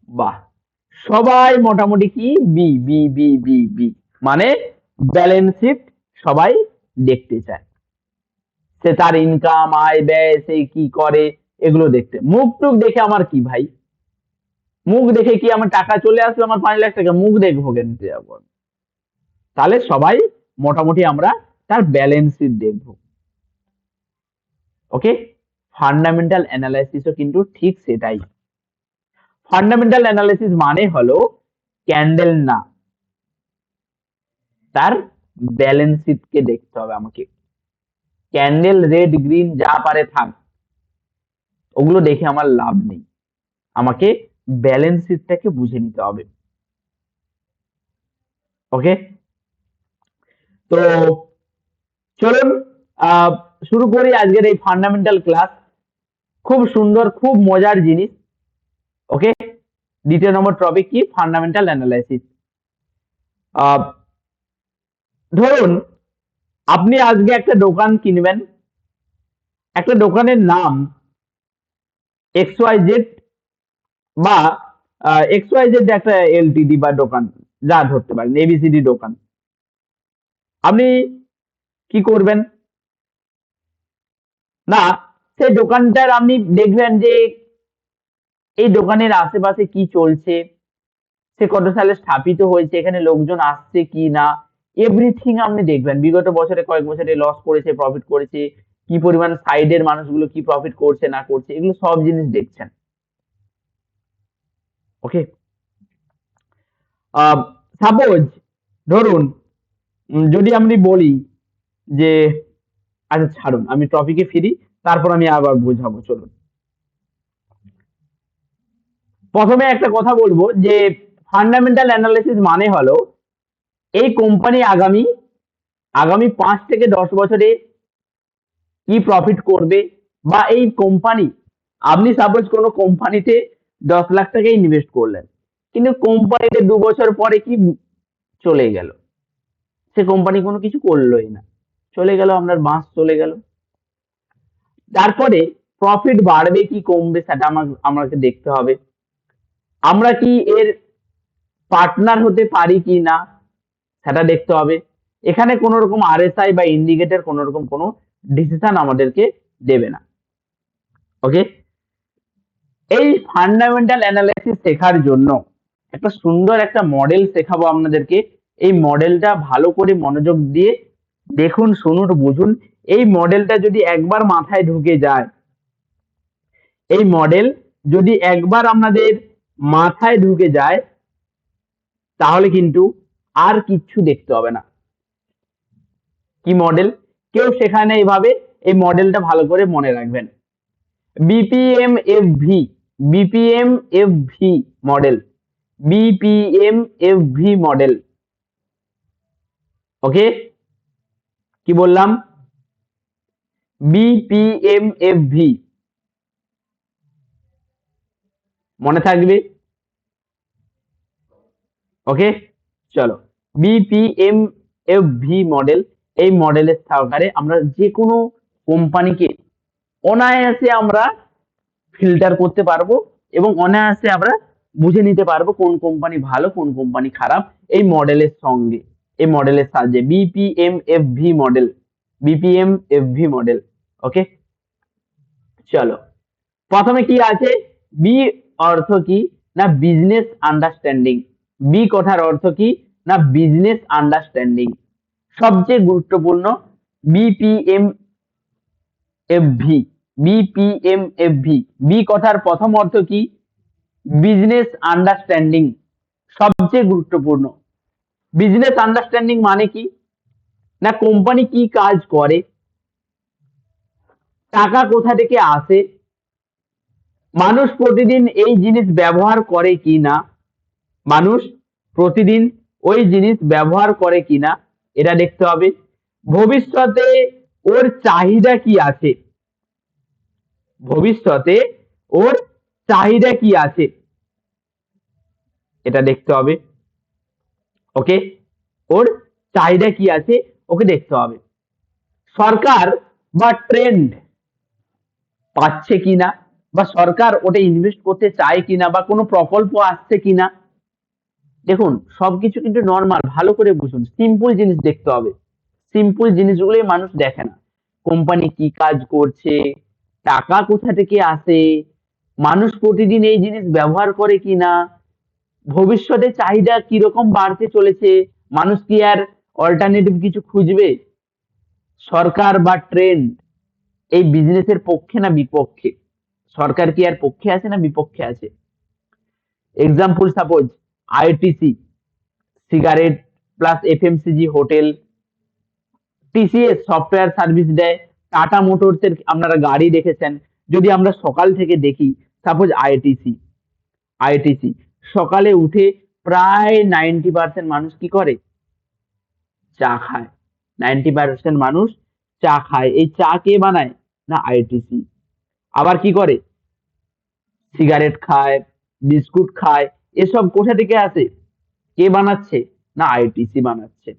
বাহ, সবাই মোটামুটি কি B B B B B, মানে ব্যালেন্স শিট সবাই দেখতে চায়, সে তার ইনকাম, আয় ব্যয়, সে কি করে এগুলো দেখতে। মুখ টুক দেখে আমার কি ভাই, মুখ দেখে কি আমার টাকা চলে আসবে, আমার 5 লাখ টাকা মুখ দেখবো কেন যাবো? তাহলে সবাই মোটামুটি আমরা তার ব্যালেন্স শিট দেখবো। ওকে, ফান্ডামেন্টাল অ্যানালাইসিসও কিন্তু ঠিক সেটাই। ফান্ডামেন্টাল অ্যানালাইসিস মানে হলো ক্যান্ডেল না, তার ব্যালেন্স শিটকে দেখতে হবে আমাকে। ক্যান্ডেল রেড গ্রিন যা পারে থাক, ওগুলো দেখে আমার লাভ নেই, আমাকে ব্যালেন্স শিটটাকে বুঝে নিতে হবে। ওকে, তো চলুন শুরু করি আজকের এই ফান্ডামেন্টাল ক্লাস। খুব সুন্দর, খুব মজার জিনিস। ওকে, দ্বিতীয় নম্বর টপিক কি, ফান্ডামেন্টাল অ্যানালাইসিস। ধরুন আপনি আজকে একটা দোকান কিনবেন, একটা দোকানের নাম এক্স ওয়াই জেড বা এক্স ওয়াই জেড একটা এলটিডি বা দোকান, যা ধরতে পারেন এবিসিডি দোকান। আপনি কি করবেন না, সেই দোকানটার আপনি দেখবেন যে এই দোকানের আশেপাশে কি চলছে, সে কত সালে স্থাপিত হয়েছে, এখানে লোকজন আসছে কি না, এভরিথিং আপনি দেখবেন। বিগত বছরে কয়েক বছরে লস করেছে, প্রফিট করেছে, কি পরিমাণ সাইডের মানুষগুলো কি প্রফিট করছে না করছে, এগুলো সব জিনিস দেখছেন। ওকে, সাপোজ ধরুন যদি আমি বলি যে, আচ্ছা ছাড়ুন, আমি টপিকে ফিরি, তারপর আমি আবার বোঝাবো, চলুন। প্রথমে একটা কথা বলবো যে ফান্ডামেন্টাল অ্যানালিসিস মানে হলো এই কোম্পানি আগামী আগামী 5 থেকে 10 বছরে কি প্রফিট করবে, বা এই কোম্পানি, আপনি সাপোজ কোনো কোম্পানিতে 10 লাখ টাকা ইনভেস্ট করলেন, কিন্তু কোম্পানিতে 2 বছর পরে কি চলে গেল, সে কোম্পানি কোনো কিছু করলোই না, চলে গেল, আপনার বাঁশ চলে গেল। তারপরে প্রফিট বাড়বে কি কমবে সেটা আমাকে দেখতে হবে। আমরা কি এর পার্টনার হতে পারি কি না সেটা দেখতে হবে। এখানে কোনো রকম আরএসআই বা ইন্ডিকেটর কোনো রকম কোনো ডিসিশন আমাদেরকে দেবে না। ওকে, এই ফান্ডামেন্টাল অ্যানালাইসিস শেখার জন্য একটা সুন্দর একটা মডেল শেখাবো আপনাদেরকে। এই মডেলটা ভালো করে মনোযোগ দিয়ে দেখুন, শুনুন, বুঝুন। এই মডেলটা যদি একবার মাথায় ঢুকে যায়, এই মডেল যদি একবার আপনাদের মাথায় ঢুকে যায়, তাহলে কিন্তু আর কিচ্ছু দেখতে হবে না। কি মডেল? কেউ শেখায় না এইভাবে, এই মডেলটা ভালো করে মনে রাখবেন। বিপিএমএফভি, বিপিএমএফভি মডেল, বিপিএমএফভি মডেল। ওকে, কি বললাম? বিপিএমএফভি, মনে থাকবে। ওকে, চলো, বিপিএমএফভি মডেল, এই মডেলের সহকারে আমরা যে কোনো কোম্পানিকে অনায়াসে আমরা ফিল্টার করতে পারবো এবং অনায়াসে আমরা বুঝে নিতে পারবো কোন কোম্পানি ভালো কোন কোম্পানি খারাপ, এই মডেলের সঙ্গে, এই মডেলের সাহায্যে। বিপিএমএফভি মডেল, বিপিএমএফভি মডেল। ওকে, চলো, প্রথমে কি আছে? বি অর্থ কি না বিজনেস আন্ডারস্ট্যান্ডিং। বি কথার অর্থ কি না বিজনেস আন্ডারস্ট্যান্ডিং। সবচেয়ে গুরুত্বপূর্ণ বিপিএম এফভি, বিপিএমএফভি। বি কথার প্রথম অর্থ কি? বিজনেস আন্ডারস্ট্যান্ডিং, সবচেয়ে গুরুত্বপূর্ণ। বিজনেস আন্ডারস্ট্যান্ডিং মানে কি না কোম্পানি কি কাজ করে, টাকা কোথা থেকে আসে, মানুষ প্রতিদিন এই জিনিস ব্যবহার করে কি না, মানুষ প্রতিদিন ওই জিনিস ব্যবহার করে কিনা এটা দেখতে হবে। ভবিষ্যতে ওর চাহিদা কি আছে, ভবিষ্যতে ওর চাহিদা কি আছে এটা দেখতে হবে। ওকে, ওর চাহিদা কি আছে ওকে দেখতে হবে। সরকার বা ট্রেন্ড পাচ্ছে কিনা, বা সরকার ওটা ইনভেস্ট করতে চায় কিনা, বা কোনো প্রকল্প আসছে কিনা। দেখুন, সবকিছু কিন্তু নর্মাল, ভালো করে বুঝুন, সিম্পল জিনিস দেখতে হবে। সিম্পল জিনিসগুলোই মানুষ দেখে না। কোম্পানি কি কাজ করছে, টাকা কোথা থেকে আসে, মানুষ প্রতিদিন এই জিনিস ব্যবহার করে কিনা, ভবিষ্যতে চাহিদা কিরকম বাড়তে চলেছে, মানুষ কি আর অল্টারনেটিভ কিছু খুঁজবে। সরকার বা ট্রেন্ড এই বিজনেসের পক্ষে না বিপক্ষে, সরকার কি আর পক্ষে আছে না বিপক্ষে আছে। Example suppose ITC, cigarette plus FMCG hotel, TCS software service দেয়, টাটা মোটরস এর আপনারা গাড়ি দেখেছেন। যদি আমরা সকাল থেকে দেখি, সাপোজ আইটিসি, আইটিসি সকালে উঠে প্রায় 90% মানুষ কি করে? চা খায়। 90% মানুষ চা খায়। এই চা কে বানায়? না আইটিসি। আবার কি করে? সিগারেট খায়, বিস্কুট খায়। এসব কোথা থেকে আসে? কে বানাচ্ছে? না আইটিসি বানাচ্ছে।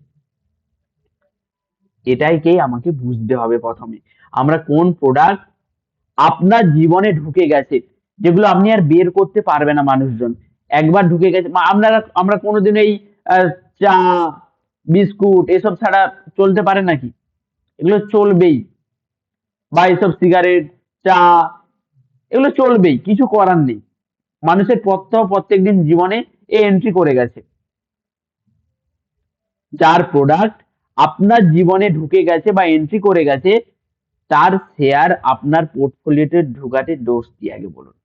এটাইকেই আমাকে বুঝতে হবে প্রথমে। আমরা কোন প্রোডাক্ট আপনার জীবনে ঢুকে গেছে, যেগুলো আপনি আর বের করতে পারবে না মানুষজন, একবার ঢুকে গেছে। আমরা কোনোদিন এই চা, বিস্কুট এসব ছাড়া চলতে পারে নাকি? এগুলো চলবেই। বা এসব সিগারেট, চা, এগুলো চলবেই, কিছু করার নেই। মানুষের প্রত্যেকদিন জীবনে এ এন্ট্রি করে গেছে। যার প্রোডাক্ট আপনার জীবনে ঢুকে গেছে বা এন্ট্রি করে গেছে, তার শেয়ার আপনার পোর্টফোলিওতে ঢোকাতে দোষ কি আগে বলুন?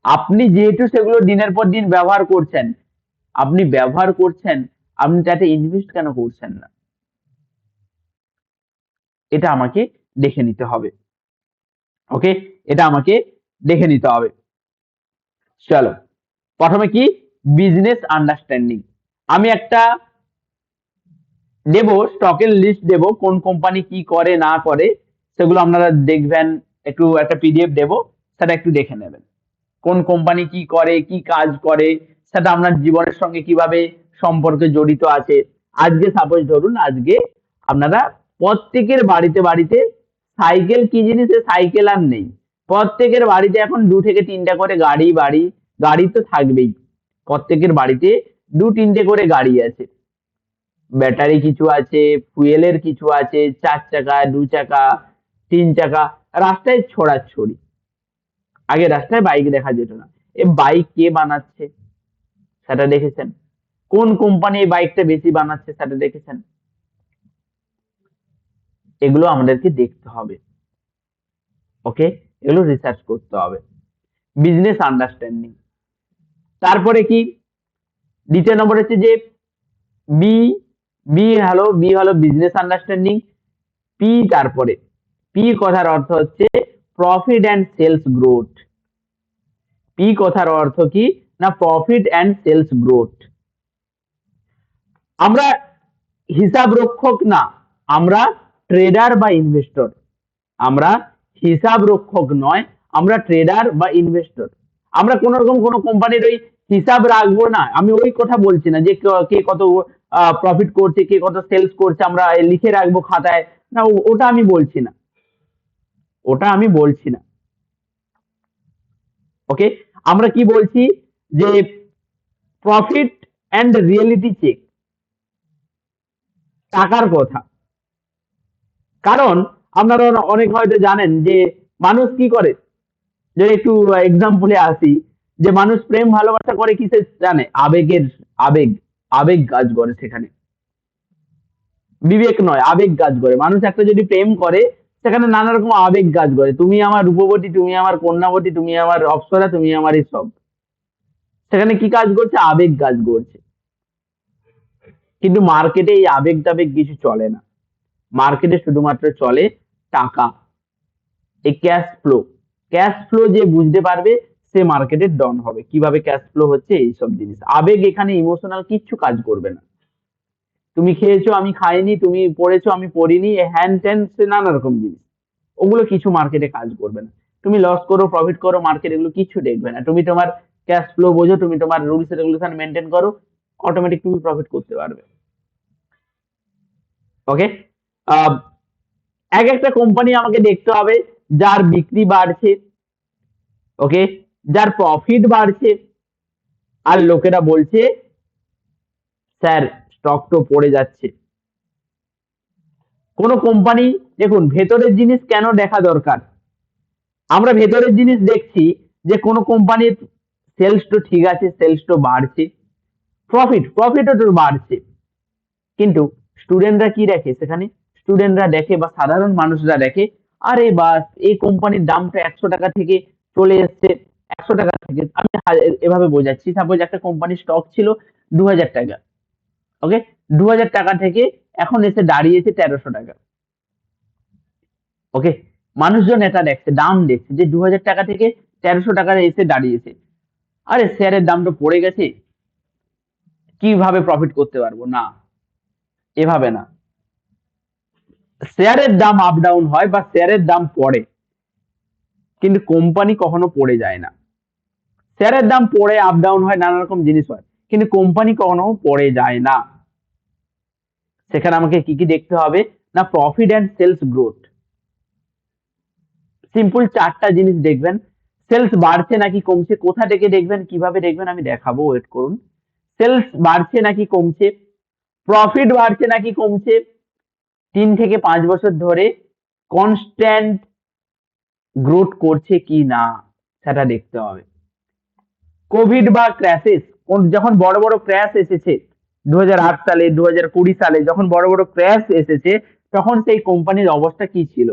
আপনি যেহেতু সেগুলো দিনের পর দিন ব্যবহার করছেন, আপনি ব্যবহার করছেন, আপনি তাতে ইনভেস্ট কেন করছেন না? এটা আমাকে দেখে নিতে হবে। ওকে, এটা আমাকে দেখে নিতে হবে। চলো, প্রথমে কি বিজনেস আন্ডারস্ট্যান্ডিং। আমি একটা দেব, স্টকের লিস্ট দেব, কোন কোম্পানি কি করে না করে সেগুলো আপনারা দেখবেন। একটু একটা পিডিএফ দেব, সেটা একটু দেখে নেবেন। কোন কোম্পানি কি করে, কি কাজ করে, সেটা আপনার জীবনের সঙ্গে কিভাবে সম্পর্কে জড়িত আছে। আজকে সাপোজ ধরুন, আজকে আপনারা প্রত্যেকের বাড়িতে বাড়িতে সাইকেল কি জিনিস, সাইকেল আর নেই। প্রত্যেকের বাড়িতে এখন 2 থেকে 3টা করে গাড়ি তো থাকবেই। প্রত্যেকের বাড়িতে 2-3টে করে গাড়ি আছে। ব্যাটারি কিছু আছে, ফুয়েলের কিছু আছে, 4 চাকা, 2 চাকা, 3 চাকা, রাস্তায় ছড়াছড়ি। আগে রাস্তায় বাইক দেখা যেত না। এ বাইক কে বানাচ্ছে সেটা দেখেছেন? কোন কোম্পানি এই বাইকটা বেশি বানাচ্ছে সেটা দেখেছেন? এগুলো আমাদেরকে দেখতে হবে। ওকে, এগুলো রিসার্চ করতে হবে। Business understanding. তারপরে কি দ্বিতীয় নম্বর হচ্ছে যে বি বি হলো বিজনেস আন্ডারস্ট্যান্ডিং। পি, তারপরে পি কথার অর্থ হচ্ছে profit and sales growth. P কথার অর্থ কি না, প্রফিট অ্যান্ড সেলস গ্রোথ। আমরা হিসাব রক্ষক না, আমরা ট্রেডার বা ইনভেস্টর। আমরা হিসাব রক্ষক নয়, আমরা ট্রেডার বা ইনভেস্টর। আমরা কোন রকম কোন কোম্পানির ওই হিসাব রাখবো না। আমি ওই কথা বলছি না যে কে কত প্রফিট করছে, কে কত সেলস করছে আমরা লিখে রাখবো খাতায়। না, ওটা আমি বলছি না, ওটা আমি বলছি না। ওকে, আমরা কি বলছি যে প্রফিট অ্যান্ড রিয়েলিটি চেক, টাকার কথা। কারণ আপনারা অনেক হয়তো জানেন যে মানুষ কি করে, যে একটু এক্সাম্পলে আসি, যে মানুষ প্রেম ভালোবাসা করে কিসে জানে? আবেগ আবেগ কাজ করে সেখানে, বিবেক নয়, আবেগ কাজ করে। মানুষ একটা যদি প্রেম করে, সেখানে নানা রকম আবেগ কাজ করে। তুমি আমার রূপবতী, তুমি আমার কন্যাবতী, তুমি আমার অপ্সরা, তুমি আমার এই সব। সেখানে কি কাজ করছে? আবেগ কাজ করছে। কিন্তু মার্কেটে এই আবেগ টাবেগ কিছু চলে না। মার্কেটে শুধুমাত্র চলে টাকা, এই ক্যাশ ফ্লো যে বুঝতে পারবে সে মার্কেটের ডন হবে। কিভাবে ক্যাশ ফ্লো হচ্ছে এইসব জিনিস। আবেগ এখানে ইমোশনাল কিচ্ছু কাজ করবে না। তুমি খেয়েছো আমি খাইনি, তুমি পড়েছো আমি পড়িনি, হ্যান ত্যান সে নানা রকম জিনিস, ওগুলো কিছু মার্কেটে কাজ করবে না। তুমি লস করো প্রফিট করো, মার্কেট এগুলো কিচ্ছু দেখবে না। তুমি তোমার ক্যাশ ফ্লো বোঝো, তুমি তোমার রুলস রেগুলেশন মেনটেন করো, অটোমেটিক তুমি প্রফিট করতে পারবে। ওকে, এক একটা কোম্পানি আমাকে দেখতে হবে যার বিক্রি বাড়ছে, ওকে, যার প্রফিট বাড়ছে, আর লোকেরা বলছে স্যার স্টক তো পড়ে যাচ্ছে। কোন কোম্পানি, দেখুন ভেতরের জিনিস কেন দেখা দরকার। আমরা ভেতরের জিনিস দেখছি যে কোন কোম্পানির সেলস তো ঠিক আছে, সেলস তো বাড়ছে, প্রফিটও তো বাড়ছে। কিন্তু স্টুডেন্টরা কি দেখে সেখানে? স্টুডেন্টরা দেখে বা সাধারণ মানুষরা দেখে, আরে বাস এই কোম্পানির দামটা 100 টাকা থেকে চলে এসছে 100 টাকা থেকে। আমি এভাবে বোঝাচ্ছি, সাপোজ একটা কোম্পানির স্টক ছিল 2000 টাকা, ওকে, 2000 টাকা থেকে এখন এসে দাঁড়িয়েছে 1300 টাকা। ওকে, মানুষজন এটা দেখছে, দাম দেখছে যে 2000 টাকা থেকে 1300 টাকা এসে দাঁড়িয়েছে। আরে শেয়ারের দাম তো পড়ে গেছে, কিভাবে প্রফিট করতে পারবো না, এভাবে না। শেয়ারের দাম আপ ডাউন হয় বা শেয়ারের দাম পড়ে, কিন্তু কোম্পানি কখনো পড়ে যায় না। শেয়ারের দাম পড়ে আপ ডাউন হয়, নানা রকম জিনিস হয়, কিন্তু কোম্পানি কখনো পড়ে যায় না। সেখানে আমাকে কি কি দেখতে হবে না, profit and sales growth. Simple 4টা জিনিস দেখবেন। সেলস বাড়ছে নাকি কমছে, কোথা থেকে দেখবেন, কিভাবে দেখবেন আমি দেখাবো, ওয়েট করুন। সেলস বাড়ছে নাকি কমছে, প্রফিট বাড়ছে নাকি কমছে, 3 থেকে 5 বছর ধরে কনস্ট্যান্ট গ্রোথ করছে কি না সেটা দেখতে হবে। কোভিড বা ক্র্যাশেস, যখন বড় বড় ক্র্যাশ এসেছে 2008 সালে, 2020 সালে যখন বড় বড় ক্র্যাশ এসেছে, তখন সেই কোম্পানির অবস্থা কি ছিল?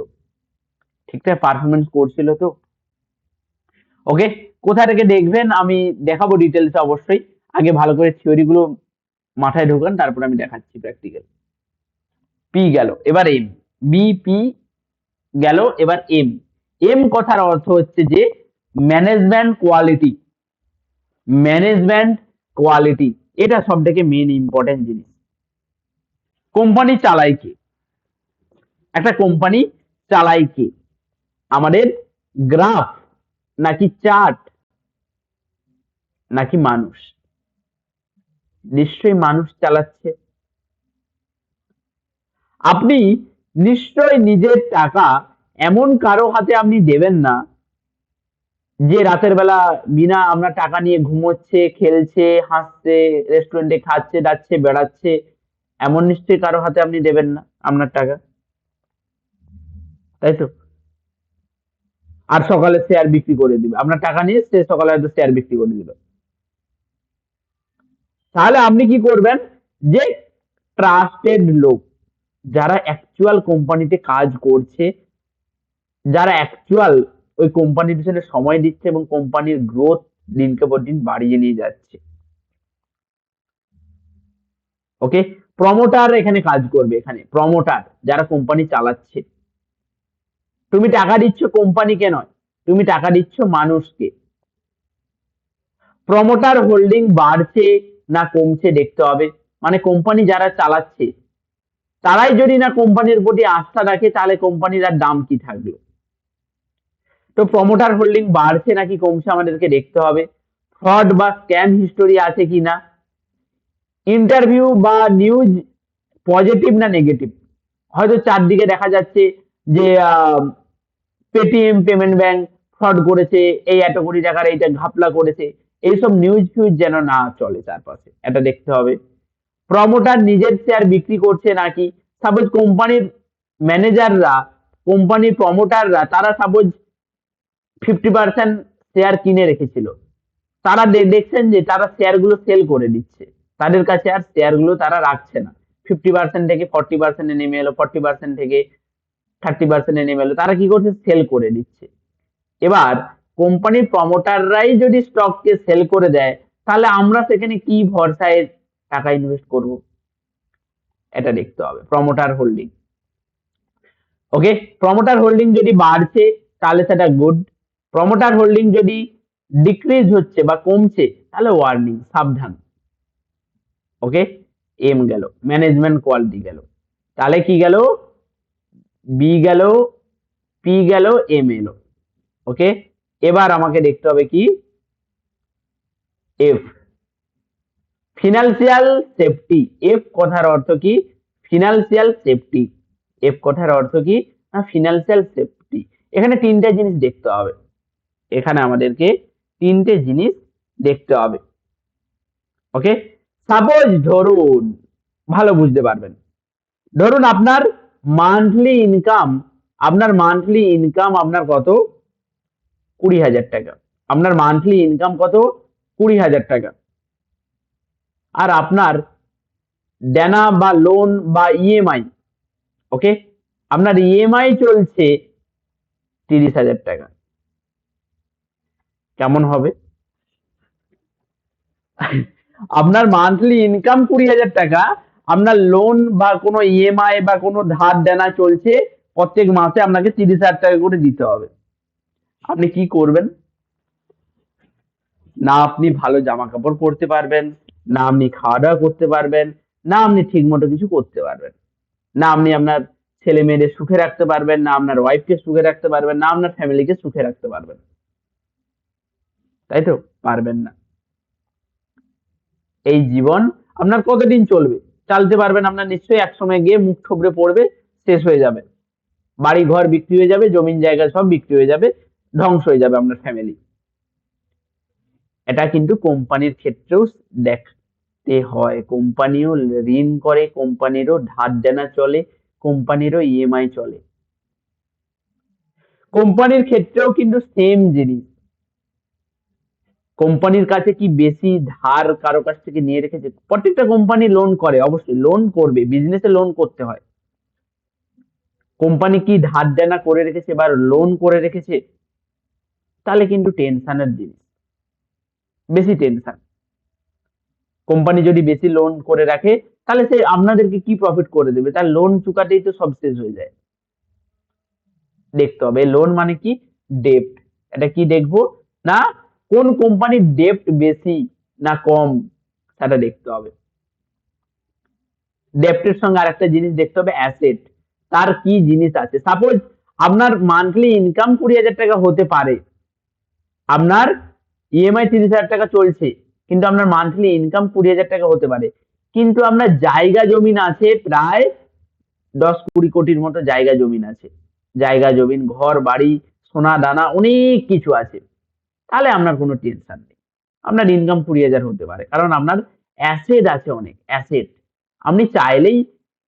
ঠিকঠাক পারফরমেন্স করছিল তো? ওকে, কোথা থেকে দেখবেন আমি দেখাবো ডিটেলস অবশ্যই। আগে ভালো করে থিওরি গুলো মাথায় ঢোকান, তারপর আমি দেখাচ্ছি প্র্যাকটিক্যাল। পি গেল, এবার এম। বি পি গেল, এবার এম। এম কথার অর্থ হচ্ছে যে ম্যানেজমেন্ট কোয়ালিটি, ম্যানেজমেন্ট কোয়ালিটি, এটা সব থেকে মেন ইম্পর্টেন্ট জিনিস। কোম্পানি চালায় কে? একটা কোম্পানি চালায় কে? আমাদের গ্রাফ নাকি চার্ট নাকি মানুষ? নিশ্চয়ই মানুষ চালাচ্ছে। আপনি নিশ্চয়ই নিজের টাকা এমন কারো হাতে আপনি দেবেন না যে রাতের বেলা বিনা আপনার টাকা নিয়ে ঘুমোচ্ছে, খেলছে, হাসছে, রেস্টুরেন্টে খাচ্ছে, যাচ্ছে, বেড়াচ্ছে, এমন নিশ্চয়ই কারো হাতে আপনি দেবেন না আপনার টাকা, তাই তো? আর সকালে শেয়ার বিক্রি করে দিবে, আপনার টাকা নিয়ে সে সকালে হয়তো শেয়ার বিক্রি করে দিল। তাহলে আপনি কি করবেন? যে ট্রাস্টেড লোক, যারা অ্যাকচুয়াল কোম্পানিতে কাজ করছে, যারা অ্যাকচুয়াল ওই কোম্পানির পিছনে সময় দিচ্ছে এবং কোম্পানির গ্রোথ দিনকে পর দিন বাড়িয়ে নিয়ে যাচ্ছে, ওকে? প্রমোটার এখানে কাজ করবে, এখানে প্রমোটার যারা কোম্পানি চালাচ্ছে। তুমি টাকা দিচ্ছ কোম্পানিকে নয়, তুমি টাকা দিচ্ছ মানুষকে। প্রমোটার হোল্ডিং বাড়ছে না কমছে দেখতে হবে, মানে কোম্পানি যারা চালাচ্ছে তারাই যদি না কোম্পানির প্রতি আস্থা রাখে তাহলে কোম্পানির আর দাম কি থাকবে? তো প্রমোটার হোল্ডিং বাড়ছে নাকি কমছে আমাদেরকে দেখতে হবে। ফ্রড বা স্ক্যাম হিস্টোরি আছে কিনা, ইন্টারভিউ বা নিউজ পজিটিভ না নেগেটিভ। হয়তো চারদিকে দেখা যাচ্ছে যে পেটিএম পেমেন্ট ব্যাংক ফ্রড করেছে, এই এত কোটি টাকার এইটা ঘাপলা করেছে, এইসব নিউজ ফিউজ যেন না চলে চারপাশে, এটা দেখতে হবে। প্রমোটার নিজের শেয়ার বিক্রি করছে নাকি, সাপোজ কোম্পানির ম্যানেজাররা, কোম্পানির প্রমোটাররা, তারা সাপোজ 50% শেয়ার কিনে রেখেছিল, তারা দেখছেন যে তারা শেয়ার গুলো সেল করে দিচ্ছে, তাদের কাছে আর শেয়ার গুলো তারা রাখছে না, 50% থেকে 40% নেমে এলো, 40% থেকে 30% নেমে এলো, তারা কি করছে? সেল করে দিচ্ছে। এবার কোম্পানির প্রমোটাররাই যদি স্টককে সেল করে দেয় তাহলে আমরা সেখানে কি ভরসায় টাকা ইনভেস্ট করব, এটা দেখতে হবে। প্রমোটার হোল্ডিং, ওকে? প্রমোটার হোল্ডিং যদি বাড়ছে তাহলে সেটা গুড, প্রমোটার হোল্ডিং যদি ডিক্রিজ হচ্ছে বা কমছে তাহলে ওয়ার্নিং, সাবধান, ওকে? এম গেল, ম্যানেজমেন্ট কোয়ালিটি গেল, তাহলে কি গেল? বি গেল, পি গেল, এম এলো, ওকে? এবার আমাকে দেখতে হবে কি? F, financial safety. এফ কথার অর্থ কি? Financial safety. এফ কথার অর্থ কি? না, ফিনান্সিয়াল সেফটি। এখানে তিনটা জিনিস দেখতে হবে, এখানে আমাদেরকে তিনটে জিনিস দেখতে হবে, ওকে? সাপোজ ধরুন, ভালো বুঝতে পারবেন, ধরুন আপনার মান্থলি ইনকাম, আপনার কত? 20,000 টাকা। আপনার মান্থলি ইনকাম কত? 20,000 টাকা। আর আপনার দেনা বা লোন বা ইএমআই, ওকে, আপনার ইএমআই চলছে 30,000 টাকা। কেমন হবে? আপনার মান্থলি ইনকাম 20,000 টাকা, আপনার লোন বা কোনো ইএমআই বা কোনো ধার দেনা চলছে, প্রত্যেক মাসে আপনাকে 30,000 টাকা করে দিতে হবে। আপনি কি করবেন? না আপনি ভালো জামা কাপড় পরতে পারবেন, না আপনি খাওয়া দাওয়া করতে পারবেন, না আপনি ঠিক মতো কিছু করতে পারবেন, না আপনি আপনার ছেলে মেয়েদের সুখে রাখতে পারবেন, না আপনার ওয়াইফকে সুখে রাখতে পারবেন, না আপনার ফ্যামিলিকে সুখে রাখতে পারবেন, তাই তো? পারবেন না। এই জীবন আপনার কতদিন চলবে? চালতে পারবেন আপনার নিশ্চয়ই একসময় গিয়ে মুখ থুবড়ে পড়বে, শেষ হয়ে যাবে, বাড়ি ঘর বিক্রি হয়ে যাবে, জমিন জায়গা সব বিক্রি হয়ে যাবে, ধ্বংস হয়ে যাবে আপনার ফ্যামিলি। এটা কিন্তু কোম্পানির ক্ষেত্রেও দেখতে হয়, কোম্পানিও ঋণ করে, কোম্পানিরও ধার দেনা চলে, কোম্পানিরও ইএমআই চলে। কোম্পানির ক্ষেত্রেও কিন্তু সেম জিনিস, কোম্পানির কাছে কি বেশি ধার কারো কাছ থেকে নিয়ে রেখেছে? প্রত্যেকটা কোম্পানি লোন করে, অবশ্যই লোন করবে, বিজনেসে লোন করতে হয়। কোম্পানি কি ধার দেনা করে রেখেছে বা লোন করে রেখেছে? তাহলে কিন্তু টেনশনের জিনিস, বেশি টেনশন। কোম্পানি যদি বেশি লোন করে রাখে তাহলে সে আপনাদেরকে কি প্রফিট করে দেবে? তার লোন চুকাতেই তো সব শেষ হয়ে যায়। দেখতে হবে। লোন মানে কি? ডেপ্ট। এটা কি দেখবো না, কোন কোম্পানির ডেপ্ট বেশি না কম সেটা দেখতে হবে। ডেপ্টের সঙ্গে আরেকটা জিনিস দেখতে হবে, অ্যাসেট। তার কি জিনিস আছে। সাপোজ আপনার মান্থলি ইনকাম 20,000 টাকা হতে পারে, আপনার ইএমআই 30,000 টাকা চলছে, কিন্তু আপনার মান্থলি ইনকাম 20,000 টাকা হতে পারে, কিন্তু আপনার জায়গা জমিন আছে প্রায় 10-20 কোটির মতো জায়গা জমিন আছে, জায়গা জমিন, ঘর বাড়ি, সোনা দানা অনেক কিছু আছে, তাহলে আপনার কোনো টেনশন নেই। আপনার ইনকাম 20,000 হতে পারে, কারণ আপনার অ্যাসেট আছে, অনেক অ্যাসেট। আপনি চাইলেই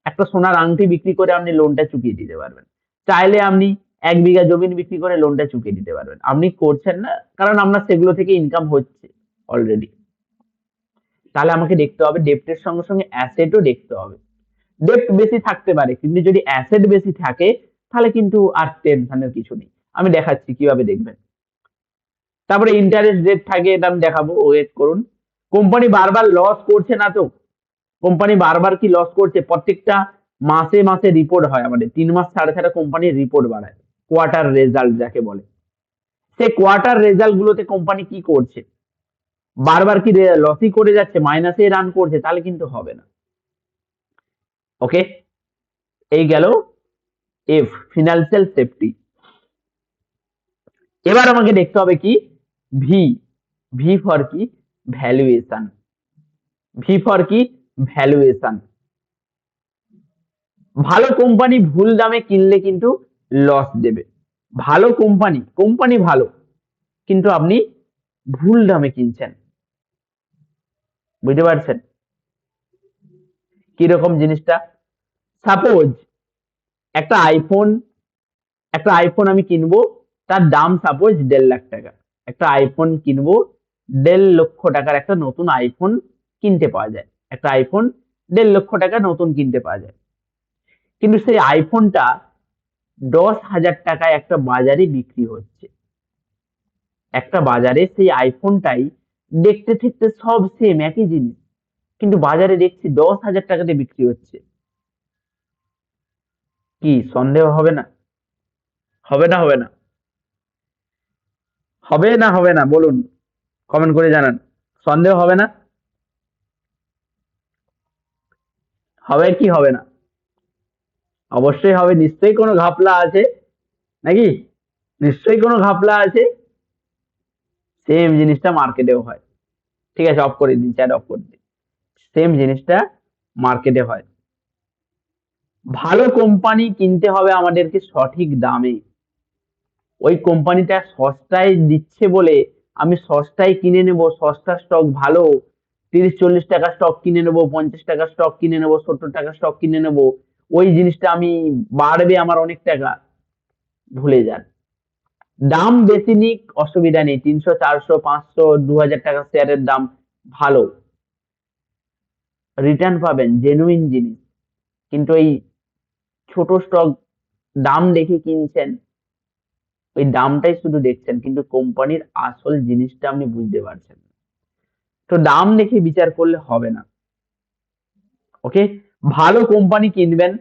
একটা সোনার আংটি বিক্রি করে আপনি লোনটা চুকিয়ে দিতে পারবেন, চাইলে আপনি 1 বিঘা জমিন বিক্রি করে লোনটা চুকিয়ে দিতে পারবেন। আপনি করছেন না, কারণ আপনার সেগুলো থেকে ইনকাম হচ্ছে অলরেডি। তাহলে আমাকে দেখতে হবে ডেপ্টের সঙ্গে সঙ্গে অ্যাসেটও দেখতে হবে। ডেপ্ট বেশি থাকতে পারে, কিন্তু যদি অ্যাসেট বেশি থাকে তাহলে কিন্তু আর টেনশনের কিছু নেই। আমি দেখাচ্ছি কিভাবে দেখবেন। তারপরে ইন্টারেস্ট রেট থাকে, এটা আমি দেখাবো, ওয়েট করুন। কোম্পানি বারবার লস করছে না তো? কোম্পানি বারবার কি লস করছে? প্রত্যেকটা মাসে মাসে রিপোর্ট হয় আমাদের, 3 মাস ছাড়া ছাড়া কোম্পানির রিপোর্ট বাড়ায়, কোয়ার্টার রেজাল্ট যাকে বলে। সেই কোয়ার্টার রেজাল্ট গুলোতে কোম্পানি কি করছে? বারবার কি লসই করে যাচ্ছে, মাইনাসে রান করছে? তাহলে কিন্তু হবে না। ওকে, এই গেল এফ, ফিনান্সিয়াল সেফটি। এবার আমাকে দেখতে হবে কি, ভি। ভি ফর কি? ভ্যালুয়েশন। ভি ফর কি? ভ্যালুয়েশন। ভালো কোম্পানি ভুল দামে কিনলে কিন্তু লস দেবে। ভালো কোম্পানি, কোম্পানি ভালো, কিন্তু আপনি ভুল দামে কিনছেন। বুঝতে পারছেন কিরকম জিনিসটা? সাপোজ একটা আইফোন, একটা আইফোন আমি কিনবো, তার দাম সাপোজ 1.5 লাখ টাকা। একটা আইফোন কিনবো, 1.5 লক্ষ টাকার একটা নতুন আইফোন কিনতে পাওয়া যায়। একটা আইফোন 1.5 লক্ষ টাকা নতুন কিনতে পাওয়া যায়, কিন্তু সেই আইফোনটা 10,000 টাকায় একটা বাজারে বিক্রি হচ্ছে। একটা বাজারে সেই আইফোনটাই দেখতে দেখতে সব সেম, একই জিনিস, কিন্তু বাজারে দেখছি 10,000 টাকাতে বিক্রি হচ্ছে। কি সন্দেহ হবে না? হবে না? হবে না? হবে না? হবে না? বলুন, কমেন্ট করে জানান। সন্দেহ হবে না? হবে কি হবে না? অবশ্যই হবে, নিশ্চয়ই কোনো ঘাপলা আছে, নাকি? নিশ্চয়ই কোনো ঘাপলা আছে। সেম জিনিসটা মার্কেটেও হয়। ঠিক আছে, অফ করে দিন, চ্যাট অফ করে দিন। সেম জিনিসটা মার্কেটে হয়। ভালো কোম্পানি কিনতে হবে আমাদেরকে সঠিক দামে। ওই কোম্পানিটা সস্তায় দিচ্ছে বলে আমি সস্তায় কিনে নেব, সস্তা স্টক ভালো, 30-40 টাকা স্টক কিনে নেবো, 50 টাকা স্টক কিনে নেবো, 70 টাকা স্টক কিনে নেবো, ওই জিনিসটা আমি বাড়বে আমার অনেক টাকা, ভুলে যান। দাম বেশি নিক অসুবিধা নেই, 300, 400, 500, 2,000 টাকা শেয়ারের দাম, ভালো রিটার্ন পাবেন, জেনুইন জিনিস। কিন্তু এই ছোট স্টক দাম দেখে কিনছেন, ওই দামটাই শুধু দেখছেন, কিন্তু কোম্পানির আসল জিনিসটা আপনি বুঝতে পারছেন না। তো দাম দেখে বিচার করলে হবে না। ওকে, ভালো কোম্পানি কিনবেন,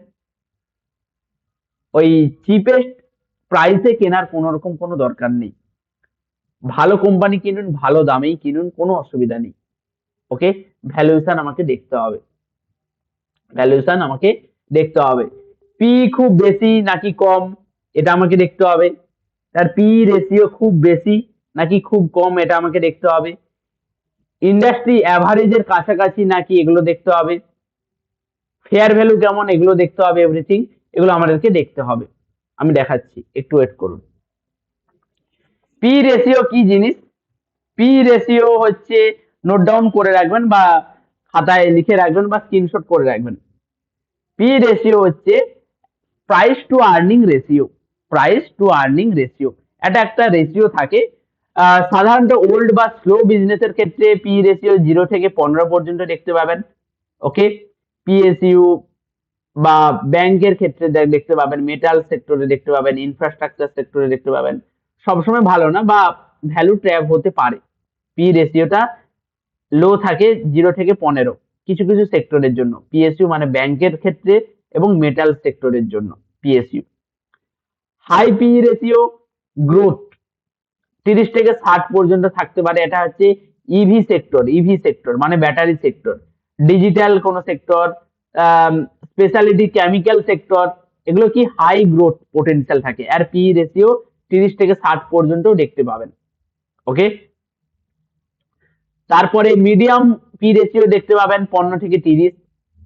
ওই চিপেস্ট প্রাইসে কেনার কোনো রকম কোনো দরকার নেই। ভালো কোম্পানি কিনুন, ভালো দামেই কিনুন, কোনো অসুবিধা নেই। ওকে, ভ্যালুয়েশন আমাকে দেখতে হবে, ভ্যালুয়েশন আমাকে দেখতে হবে। পি খুব বেশি নাকি কম, এটা আমাকে দেখতে হবে। তার পি রেশিও খুব বেশি নাকি খুব কম, এটা আমাকে দেখতে হবে। ইন্ডাস্ট্রি অ্যাভারেজের কাছাকাছি নাকি, এগুলো দেখতে হবে। ফেয়ার ভ্যালু কেমন, এগুলো দেখতে হবে। এভরিথিং এগুলো আমাদেরকে দেখতে হবে। আমি দেখাচ্ছি, একটু ওয়েট করুন। পি রেশিও কি জিনিস? পি রেশিও হচ্ছে, নোট ডাউন করে রাখবেন বা খাতায় লিখে রাখবেন বা স্ক্রিনশট করে রাখবেন। পি রেশিও হচ্ছে price to earning ratio. Price to earning ratio, এটা একটা রেশিও থাকে। সাধারণত ওল্ড বা স্লো বিজনেসের ক্ষেত্রে পি রেশিও 0 থেকে 15 পর্যন্ত দেখতে পাবেন। ওকে, পিএসইউ বা ব্যাংকের ক্ষেত্রে দেখতে পাবেন, মেটাল সেক্টরে দেখতে পাবেন, ইনফ্রাস্ট্রাকচার সেক্টরে দেখতে পাবেন। সবসময় ভালো না, বা ভ্যালু ট্র্যাপ হতে পারে। পি রেশিওটা লো থাকে 0 থেকে 15 কিছু কিছু সেক্টরের জন্য, পিএসইউ মানে ব্যাংকের ক্ষেত্রে এবং মেটাল সেক্টরের জন্য পিএসইউ। হাই পিই রেশিও, গ্রোথ 30 থেকে 60 পর্যন্ত থাকতে পারে। এটা হচ্ছে ইভি সেক্টর মানে ব্যাটারি সেক্টর, ডিজিটাল কোন সেক্টর, স্পেশালিটি কেমিক্যাল সেক্টর, এগুলো কি হাই গ্রোথ পোটেনশিয়াল থাকে। আর পিই রেশিও 30 থেকে 60 পর্যন্ত দেখতে পাবেন। ওকে, তারপরে মিডিয়াম পি রেশিও দেখতে পাবেন 15 থেকে 30।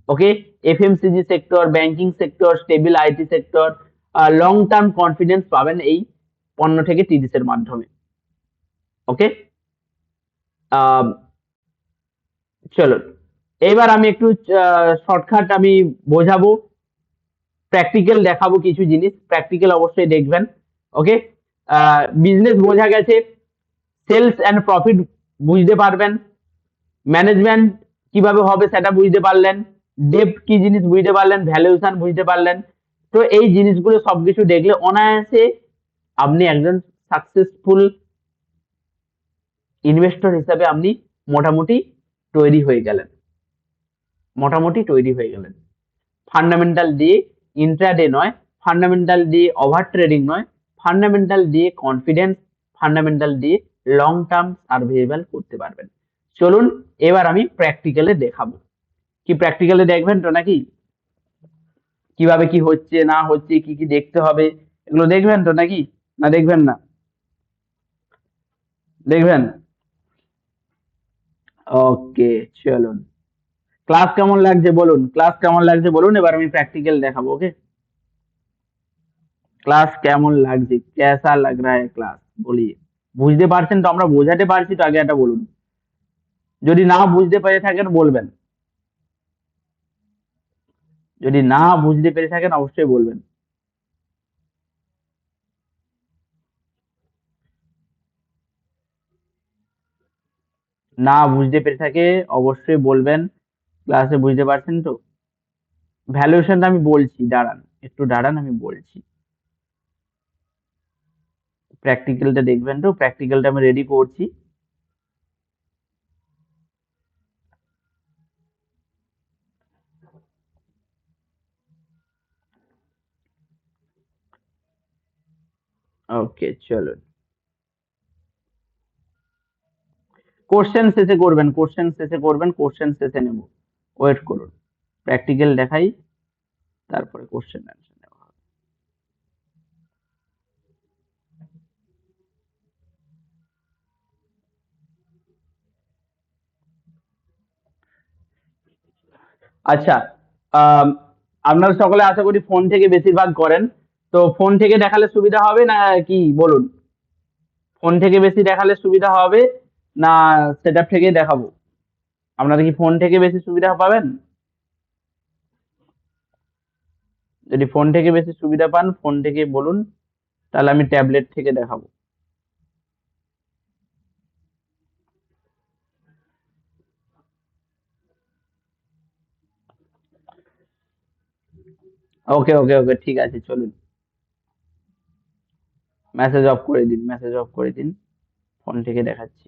Okay, FMCG sector, banking sector, stable IT sector, long term confidence পাবেন এই 15 থেকে 30 এর মাধ্যমে। ওকে, চলো এবার আমি একটু শর্টকাট আমি বোঝাবো, প্র্যাকটিক্যাল দেখাবো কিছু জিনিস, প্র্যাকটিক্যাল অবশ্যই দেখবেন। ওকে, বিজনেস বোঝা গেছে, সেলস অ্যান্ড প্রফিট বুঝতে পারবেন, ম্যানেজমেন্ট কিভাবে হবে সেটা বুঝতে পারলেন, ডেপ্ট কি জিনিস বুঝতে পারলেন, ভ্যালুয়েশন বুঝতে পারলেন। তো এই জিনিসগুলো সবকিছু দেখলে অনায়াসে আপনি একজন সাকসেসফুল ইনভেস্টর হিসাবে আপনি মোটামুটি তৈরি হয়ে গেলেন, মোটামুটি তৈরি হয়ে গেলেন। ফান্ডামেন্টাল দিয়ে ইন্ট্রাডে নয়, ফান্ডামেন্টাল দিয়ে ওভার ট্রেডিং নয়, ফান্ডামেন্টাল দিয়ে কনফিডেন্স, ফান্ডামেন্টাল দিয়ে লং টার্ম সার্ভাইভাল করতে পারবেন। চলুন এবার আমি প্র্যাকটিক্যালে দেখাবো। কি প্র্যাকটিক্যালে দেখবেন তো নাকি? কিভাবে কি হচ্ছে না হচ্ছে, কি কি দেখতে হবে, এগুলো দেখবেন তো নাকি? না দেখবেন না? দেখবেন? ওকে, চলুন। ক্লাস কেমন লাগছে বলুন, ক্লাস কেমন লাগছে বলুন, এবার আমি প্র্যাকটিক্যাল দেখাবো। ওকে, ক্লাস কেমন লাগছে, কেসা লাগ রা হ্যায় ক্লাস, বলিয়ে। বুঝতে পারছেন তো? আমরা বোঝাতে পারছি তো? আগে এটা বলুন। যদি না বুঝতে পেরে থাকেন বলবেন, যদি না বুঝতে পেরে থাকেন অবশ্যই বলবেন। না বুঝতে পেরে থাকে অবশ্যই বলবেন। ক্লাসে বুঝতে পারছেন তো? ভ্যালুয়েশনটা আমি বলছি, দাঁড়ান একটু দাঁড়ান, আমি বলছি। প্র্যাকটিক্যালটা দেখবেন তো? প্র্যাকটিক্যালটা আমি রেডি করছি। ওকে, চলুন। কোশ্চেন শেষে করবেন, কোশ্চেন শেষে করবেন, কোশ্চেন শেষে নেব। ওয়েট করুন, প্র্যাকটিক্যাল দেখাই, তারপরে কোশ্চেন অ্যান্সার নেওয়া হবে। আচ্ছা, আম, আপনারা সকলে আশা করি ফোন থেকে বেশিরভাগ করেন। তো ফোন থেকে দেখালে সুবিধা হবে না কি বলুন? ফোন থেকে বেশি দেখালে সুবিধা হবে না সেটআপ থেকে দেখাবো? আপনারা কি ফোন থেকে বেশি সুবিধা পাবেন? যদি ফোন থেকে বেশি সুবিধা পান ফোন থেকে বলুন, তাহলে আমি ট্যাবলেট থেকে দেখাবো। ওকে ওকে ওকে, ঠিক আছে, চলুন। মেসেজ অফ করে দিন, মেসেজ অফ করে দিন, ফোন থেকে দেখাচ্ছি।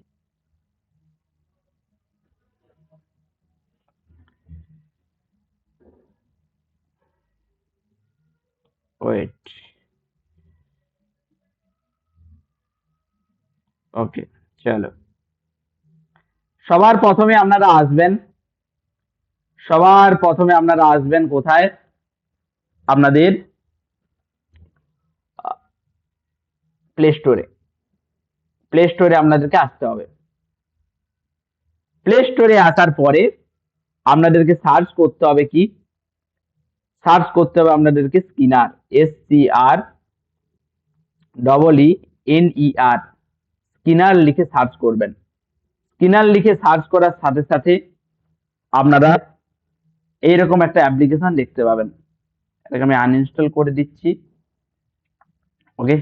ওয়েট, ওকে, চলো। সবার প্রথমে আপনারা আসবেন, সবার প্রথমে আপনারা আসবেন কোথায়? আপনাদের প্লে স্টোরে, প্লে স্টোরে আপনাদেরকে আসতে হবে। প্লে স্টোরে আসার পরে আপনাদেরকে সার্চ করতে হবে কি? সার্চ করতে হবে আপনাদেরকে স্কিনার, SCREENER, স্কিনার লিখে সার্চ করবেন। স্কিনার লিখে সার্চ করার সাথে সাথে আপনারা এইরকম একটা অ্যাপ্লিকেশন দেখতে পাবেন। এটাকে আমি আনইনস্টল করে দিচ্ছি। ওকে,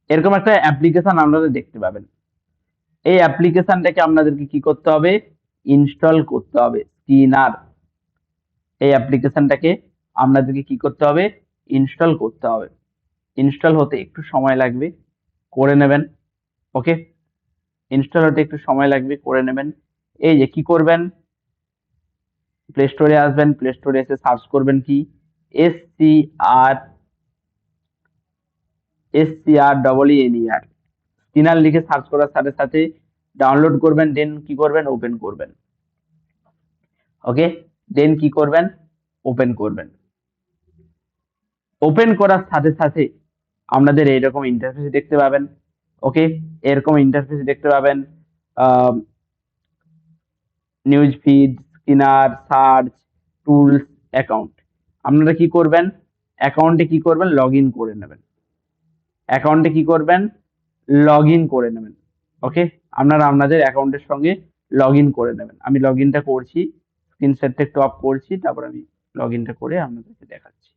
এরকম একটা অ্যাপ্লিকেশন আপনারা দেখতে পাবেন। এই অ্যাপ্লিকেশনটাকে আপনাদেরকে কি করতে হবে? ইনস্টল করতে হবে। স্কিনার, এই অ্যাপ্লিকেশনটাকে আপনাদেরকে কি করতে হবে? ইনস্টল করতে হবে। ইনস্টল হতে একটু সময় লাগবে, করে নেবেন। ওকে, ইনস্টল হতে একটু সময় লাগবে, করে নেবেন। এই যে কি করবেন, প্লে স্টোরে আসবেন, প্লে স্টোরে এসে সার্চ করবেন কি? SCREENER, SCREENER, স্কিনার লিখে সার্চ করার সাথে সাথে ডাউনলোড করবেন, দেন কি করবেন, ওপেন করবেন। ওকে, দেন কি করবেন, ওপেন করবেন। ওপেন করার সাথে সাথে আপনাদের এইরকম ইন্টারফেস দেখতে পাবেন। ওকে, এরকম ইন্টারফেস দেখতে পাবেন। News feed, Skinner, search, tools, account. আপনারা কি করবেন, অ্যাকাউন্টে কি করবেন, লগ ইন করে নেবেন। অ্যাকাউন্টে কি করবেন, লগ ইন করে নেবেন। ওকে, আপনারা আপনাদের অ্যাকাউন্টের সঙ্গে লগ ইন করে নেবেন। আমি লগ ইনটা করছি, স্ক্রিন শেয়ারটা একটু অফ করছি, তারপর আমি লগ ইনটা করে আপনাদেরকে দেখাচ্ছি।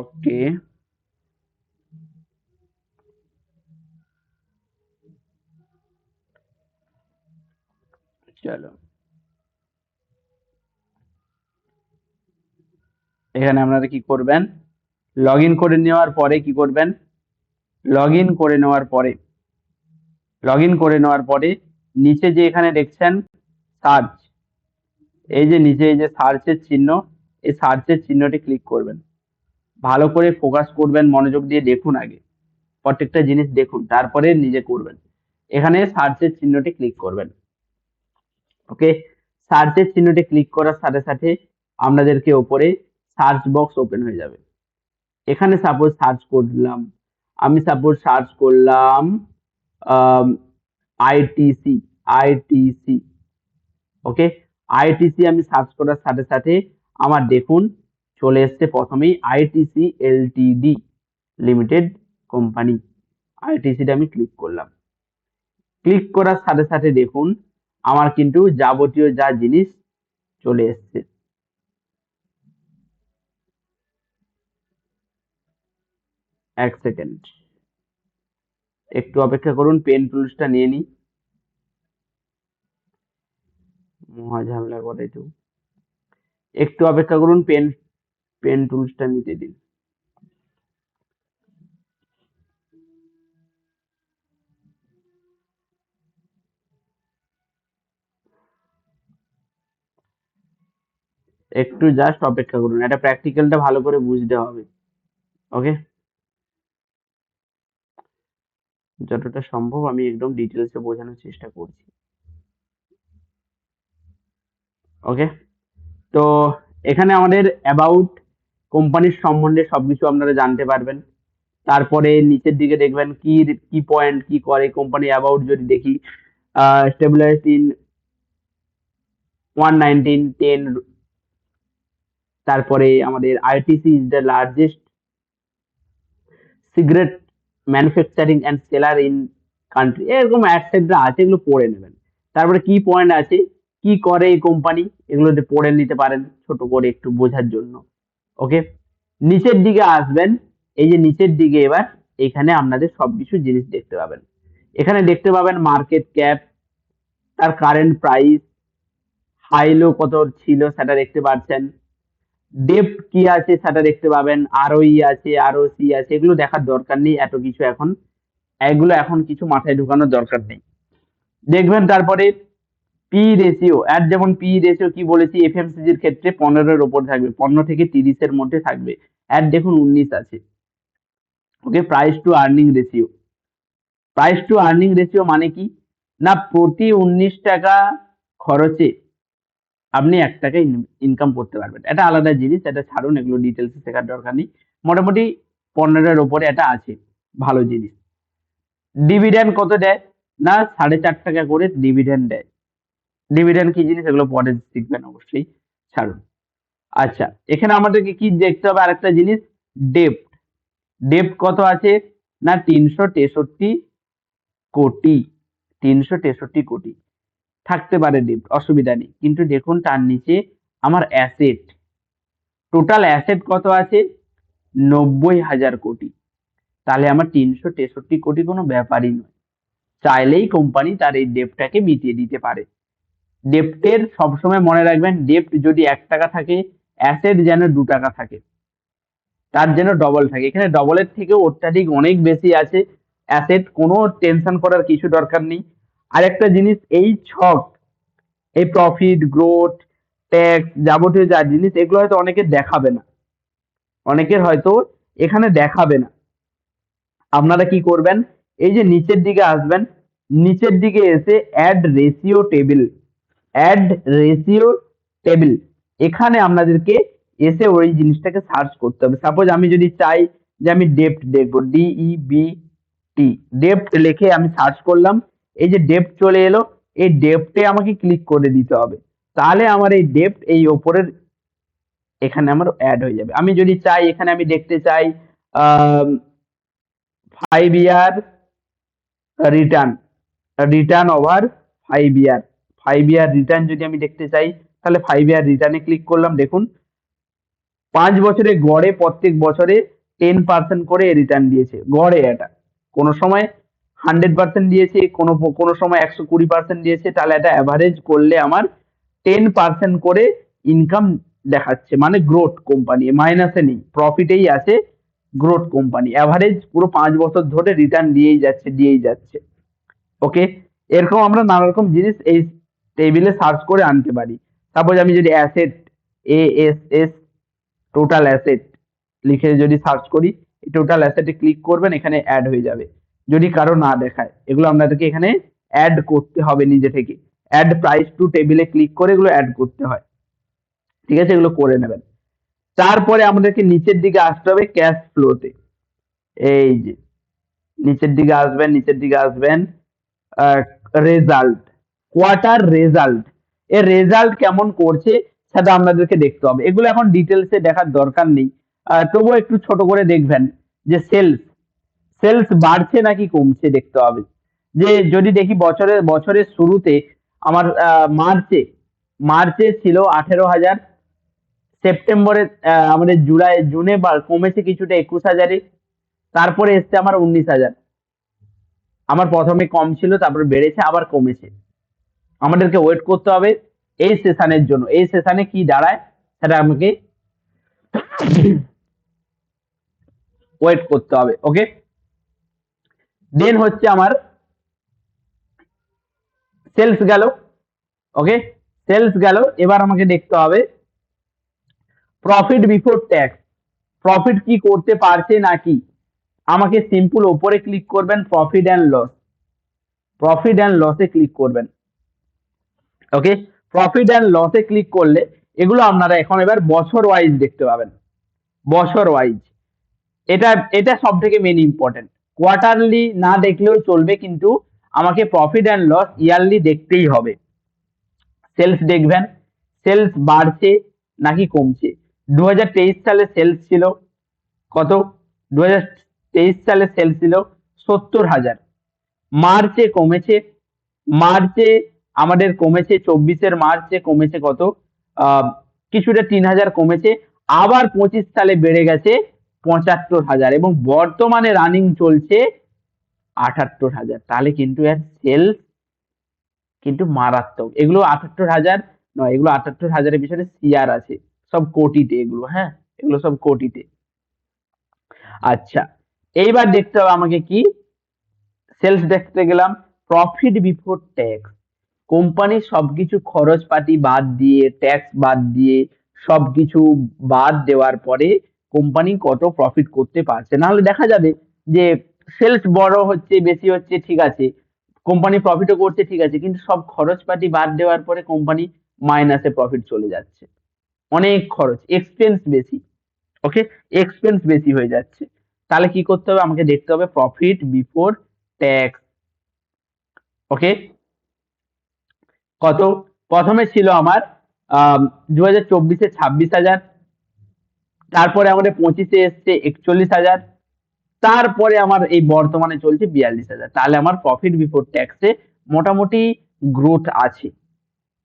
ওকে, চলো, এখানে আপনারা কি করবেন, লগ ইন করে নেওয়ার পরে কি করবেন, লগ ইন করে নেওয়ার পরে লগ ইন করে নেওয়ার পরে নিচে যে এখানে দেখছেন সার্চ, এই যে নিচে এই যে সার্চের চিহ্ন, এই সার্চের চিহ্নটি ক্লিক করবেন। ভালো করে ফোকাস করবেন, মনোযোগ দিয়ে দেখুন, আগে প্রত্যেকটা জিনিস দেখুন, তারপরে নিজে করবেন। এখানে সার্চের চিহ্নটি ক্লিক করবেন। ওকে, সার্চের চিহ্নটি ক্লিক করার সাথে সাথে আপনাদেরকে ওপরে সার্চ বক্স ওপেন হয়ে যাবে। এখানে সাপোজ সার্চ করলাম, আমি সাপোজ সার্চ করলাম আইটিসি, আইটিসি। ওকে, আইটিসি আমি সার্চ করার সাথে সাথে আমার দেখুন চলে এসছে প্রথমেই আইটিসি এলটিডি লিমিটেড কোম্পানি। আইটিসিটা আমি ক্লিক করলাম। ক্লিক করার সাথে সাথে দেখুন আমার কিন্তু যাবতীয় যা জিনিস চলে এসছে। এক সেকেন্ড, একটু অপেক্ষা করুন, পেন টুলসটা নিয়ে নিই, মহা ঝামেলা করে তো। একটু অপেক্ষা করুন, পেন পেন টুলসটা নিতে দিন। একটু জাস্ট অপেক্ষা করুন, এটা প্র্যাকটিক্যালটা ভালো করে বুঝতে হবে। ওকে, যতটা সম্ভব আমি একদম ডিটেলসে বোঝানোর চেষ্টা করছি। ওকে, তো এখানে আমাদের অ্যাবাউট কোম্পানির সম্বন্ধে সবকিছু আপনারা জানতে পারবেন। তারপরে নিচের দিকে দেখবেন কি কি পয়েন্ট কি করে কোম্পানি অ্যাবাউট, যদি দেখি স্টেবিলাইজড ইন 11910। তারপরে আমাদের ITC is the largest cigarette manufacturing and seller in country, এরকম অ্যাডসেট্রা আছে, এগুলো পড়ে নেবেন। তারপরে কি পয়েন্ট আছে, কি করে এই কোম্পানি, এগুলো পড়ে নিতে পারেন ছোট করে একটু বোঝার জন্য। ওকে, নিচের দিকে আসবেন, এই যে নিচের দিকে এবার এখানে আপনাদের সবকিছু জিনিস দেখতে পাবেন। এখানে দেখতে পাবেন মার্কেট ক্যাপ, তার কারেন্ট প্রাইস, হাই লো কত ছিল সেটা দেখতে পাচ্ছেন, ডেপ্ট কি আছে সেটা দেখতে পাবেন, আরওই আছে, আরওসি আছে, এগুলো দেখার দরকার নেই, এত কিছু এখন এগুলো এখন কিছু মাথায় ঢুকানোর দরকার নেই। দেখবেন তারপরে পি রেশিও, এর যেমন পি রেশিও কি বলেছি, এফএমসিজির ক্ষেত্রে 15-এর ওপর থাকবে, 15 থেকে 30-এর মধ্যে থাকবে, এর দেখুন 19 আছে। Okay, price to earning ratio, price to earning ratio মানে কি না, প্রতি 19 টাকা খরচে আপনি 1 টাকা ইনকাম করতে পারবেন। এটা আলাদা জিনিস, এটা ছাড়ুন, এগুলো ডিটেলসে শেখার দরকার নেই। মোটামুটি 15-এর ওপরে এটা আছে, ভালো জিনিস। ডিভিডেন্ড কত দেয় না, 4.5 টাকা করে ডিভিডেন্ড দেয়। ডিভিডেন্ড কি জিনিস এগুলো পরে শিখবেন অবশ্যই, ছাড়ুন। আচ্ছা, এখানে আমাদেরকে কি দেখতে হবে, আরেকটা জিনিস, ডেপ্ট। ডেপ্ট কত আছে না 363 কোটি, 363 কোটি থাকতে পারে ডেপ্ট, অসুবিধা নেই। কিন্তু দেখুন তার নিচে আমার অ্যাসেট, টোটাল অ্যাসেট কত আছে, 90,000 কোটি। তাহলে আমার 363 কোটি কোনো ব্যাপারই নয়, চাইলেই কোম্পানি তার এই ডেপ্টটাকে মিটিয়ে দিতে পারে। ডেপ্টের সবসময় মনে রাখবেন, ডেপ্ট যদি 1 টাকা থাকে, অ্যাসেট যেন 2 টাকা থাকে, তার যেন ডবল থাকে। এখানে ডবলের থেকেও অত্যাধিক অনেক বেশি আছে অ্যাসেট, কোনো টেনশন করার কিছু দরকার নেই। আরেকটা জিনিস, এই ছক, এই প্রফিট গ্রোথ ট্যাক্স, যাবতীয় যা জিনিস, এগুলো হয়তো অনেকের দেখাবে না, অনেকের হয়তো এখানে দেখাবে না। আপনারা কি করবেন, এই যে নিচের দিকে আসবেন, নিচের দিকে এসে add ratio table, add ratio table, এখানে আপনাদেরকে এসে ওই জিনিসটাকে সার্চ করতে হবে। সাপোজ আমি যদি চাই যে আমি ডেপ্ট দেখবো, DEBT, ডেপ্ট লিখে আমি সার্চ করলাম, এই যে ডেপ্ট চলে এলো, এই ডেপ্টে আমাকে ক্লিক করে দিতে হবে, তাহলে আমার এই ডেপ্ট এই ওপরের এখানে আমার অ্যাড হয়ে যাবে। আমি যদি চাই এখানে আমি দেখতে চাই 5 ইয়ার রিটার্ন, রিটার্ন ওভার 5 ইয়ার, 5 ইয়ার রিটার্ন যদি আমি দেখতে চাই, তাহলে 5 ইয়ার রিটার্নে ক্লিক করলাম। দেখুন 5 বছরে গড়ে প্রত্যেক বছরে 10% করে রিটার্ন দিয়েছে, গড়ে এটা কোনো সময় 100% দিয়েছে, কোনো কোনো সময় 120% দিয়েছে, তাহলে এটা অ্যাভারেজ করলে আমার 10% করে ইনকাম দেখাচ্ছে, মানে গ্রোথ কোম্পানি, মাইনাসে নেই, প্রফিটেই আছে, গ্রোথ কোম্পানি, অ্যাভারেজ পুরো 5 বছর ধরে রিটার্ন দিয়েই যাচ্ছে দিয়েই যাচ্ছে। ওকে, এরকম আমরা নানা রকম জিনিস এই টেবিলে সার্চ করে আনতে পারি। সাপোজ আমি যদি অ্যাসেট, ASS, টোটাল অ্যাসেট লিখে যদি সার্চ করি, টোটাল অ্যাসেটে ক্লিক করবেন, এখানে অ্যাড হয়ে যাবে। যদি কারো না দেখায়, এগুলো আপনাদেরকে এখানে অ্যাড করতে হবে নিজে থেকে, অ্যাড প্রাইস টু টেবিলে ক্লিক করে এগুলো অ্যাড করতে হয়, ঠিক আছে, এগুলো করে নেবেন। তারপরে আমাদেরকে নিচের দিকে আসতে হবে ক্যাশ ফ্লোতে, এই যে নিচের দিকে আসবেন, নিচের দিকে আসবেন, রেজাল্ট, কোয়ার্টার রেজাল্ট, এর রেজাল্ট কেমন করছে সেটা আপনাদেরকে দেখতে হবে। এগুলো এখন ডিটেলসে দেখার দরকার নেই, তবুও একটু ছোট করে দেখবেন যে সেলস, সেলস বাড়ছে নাকি কমছে দেখতে হবে। যে যদি দেখি বছরের বছরের শুরুতে আমার মার্চে, মার্চে ছিল 18,000, সেপ্টেম্বরে আমাদের জুনে কমেছে কিছুটা 21,000-এ, তারপরে এসছে আমার 19,000। আমার প্রথমে কম ছিল, তারপরে বেড়েছে, আবার কমেছে। আমাদেরকে ওয়েট করতে হবে এই সেশনের জন্য, এই সেশনে কি দাঁড়ায় সেটা আমাকে ওয়েট করতে হবে। ওকে, দেন হচ্ছে আমার সেলস গেল। ওকে, সেলস গেল, এবার আমাকে দেখতে হবে প্রফিট বিফোর ট্যাক্স, প্রফিট কি করতে পারছে নাকি। আমাকে সিম্পল ওপরে ক্লিক করবেন, profit and loss, profit and লসে ক্লিক করবেন। ওকে, প্রফিট অ্যান্ড লসে ক্লিক করলে এগুলো আপনারা এখন এবার বছর ওয়াইজ দেখতে পাবেন, বছর ওয়াইজ। এটা এটা সব থেকে মেন ইম্পর্টেন্ট, কোয়ার্টারলি না দেখলেও চলবে, কিন্তু আমাকে প্রফিট অ্যান্ড লস ইয়ারলি দেখতেই হবে। সেলস দেখবেন, সেলস বাড়ছে নাকি কমছে। 2023 সালে সেলস ছিল কত, 2023 সালে সেলস ছিল 70,000, মার্চে কমেছে, মার্চে আমাদের কমেছে, 24-এর মার্চে কমেছে কত, কিছুটা 3,000 কমেছে, আবার 25 সালে বেড়ে গেছে 75,000, এবং বর্তমানে রানিং চলছে 78,000। তাহলে কিন্তু এর সেলস কিন্তু মারাত্মক। এগুলো 78,000 নয়, এগুলো 78,000-এর পিছনে সিআর আছে, সব কোটিতে এগুলো, হ্যাঁ, এগুলো সব কোটিতে। আচ্ছা, এইবার দেখতে হবে আমাকে কি, সেলস দেখতে গেলাম, প্রফিট বিফোর ট্যাক্স, কোম্পানির সবকিছু খরচপাতি বাদ দিয়ে, ট্যাক্স বাদ দিয়ে, সবকিছু বাদ দেওয়ার পরে কোম্পানি কত প্রফিট করতে পারছে। নাহলে দেখা যাবে যে সেলস বড় হচ্ছে, বেশি হচ্ছে, ঠিক আছে, কোম্পানি প্রফিটও করছে, ঠিক আছে, কিন্তু সব খরচপাতি বাদ দেওয়ার পরে কোম্পানি মাইনাসে প্রফিট চলে যাচ্ছে, অনেক খরচ, এক্সপেন্স বেশি। ওকে, এক্সপেন্স বেশি হয়ে যাচ্ছে, তাহলে কি করতে হবে, আমাকে দেখতে হবে প্রফিট বিফোর ট্যাক্স। ওকে, কত, প্রথমে ছিল আমার 2024-এ 26,000, তারপরে আমাদের 25-এ এসছে 41,000, তারপরে আমার এই বর্তমানে চলছে 42,000। তাহলে আমার প্রফিট বিফোর ট্যাক্সে মোটামুটি গ্রোথ আছে।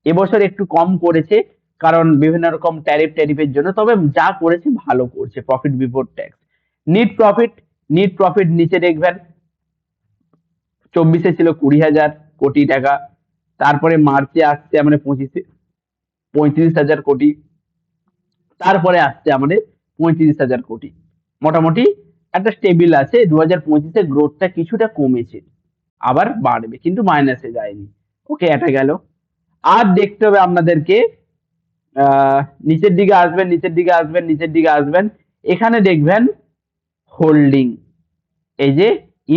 এবছর একটু কম করেছে, কারণ বিভিন্ন রকম ট্যারিফের জন্য, তবে যা করেছে ভালো করছে profit before tax. NEET profit, NEET profit নিচে দেখবেন, 24-এ ছিল 20,000 কোটি টাকা, তারপরে মার্চে আসছে আমাদের 25-এ 35,000 কোটি, তারপরে আসছে আমাদের 35,000 কোটি। মোটামুটি একটা স্টেবিল আছে। 2025-এ গ্রোথটা কিছুটা কমেছে, আবার বাড়বে, কিন্তু মাইনাসে যায়নি। ওকে, এটা গেল। আর দেখতে হবে আপনাদেরকে নিচের দিকে আসবেন, নিচের দিকে আসবেন, নিচের দিকে আসবেন, এখানে দেখবেন হোল্ডিং, এই যে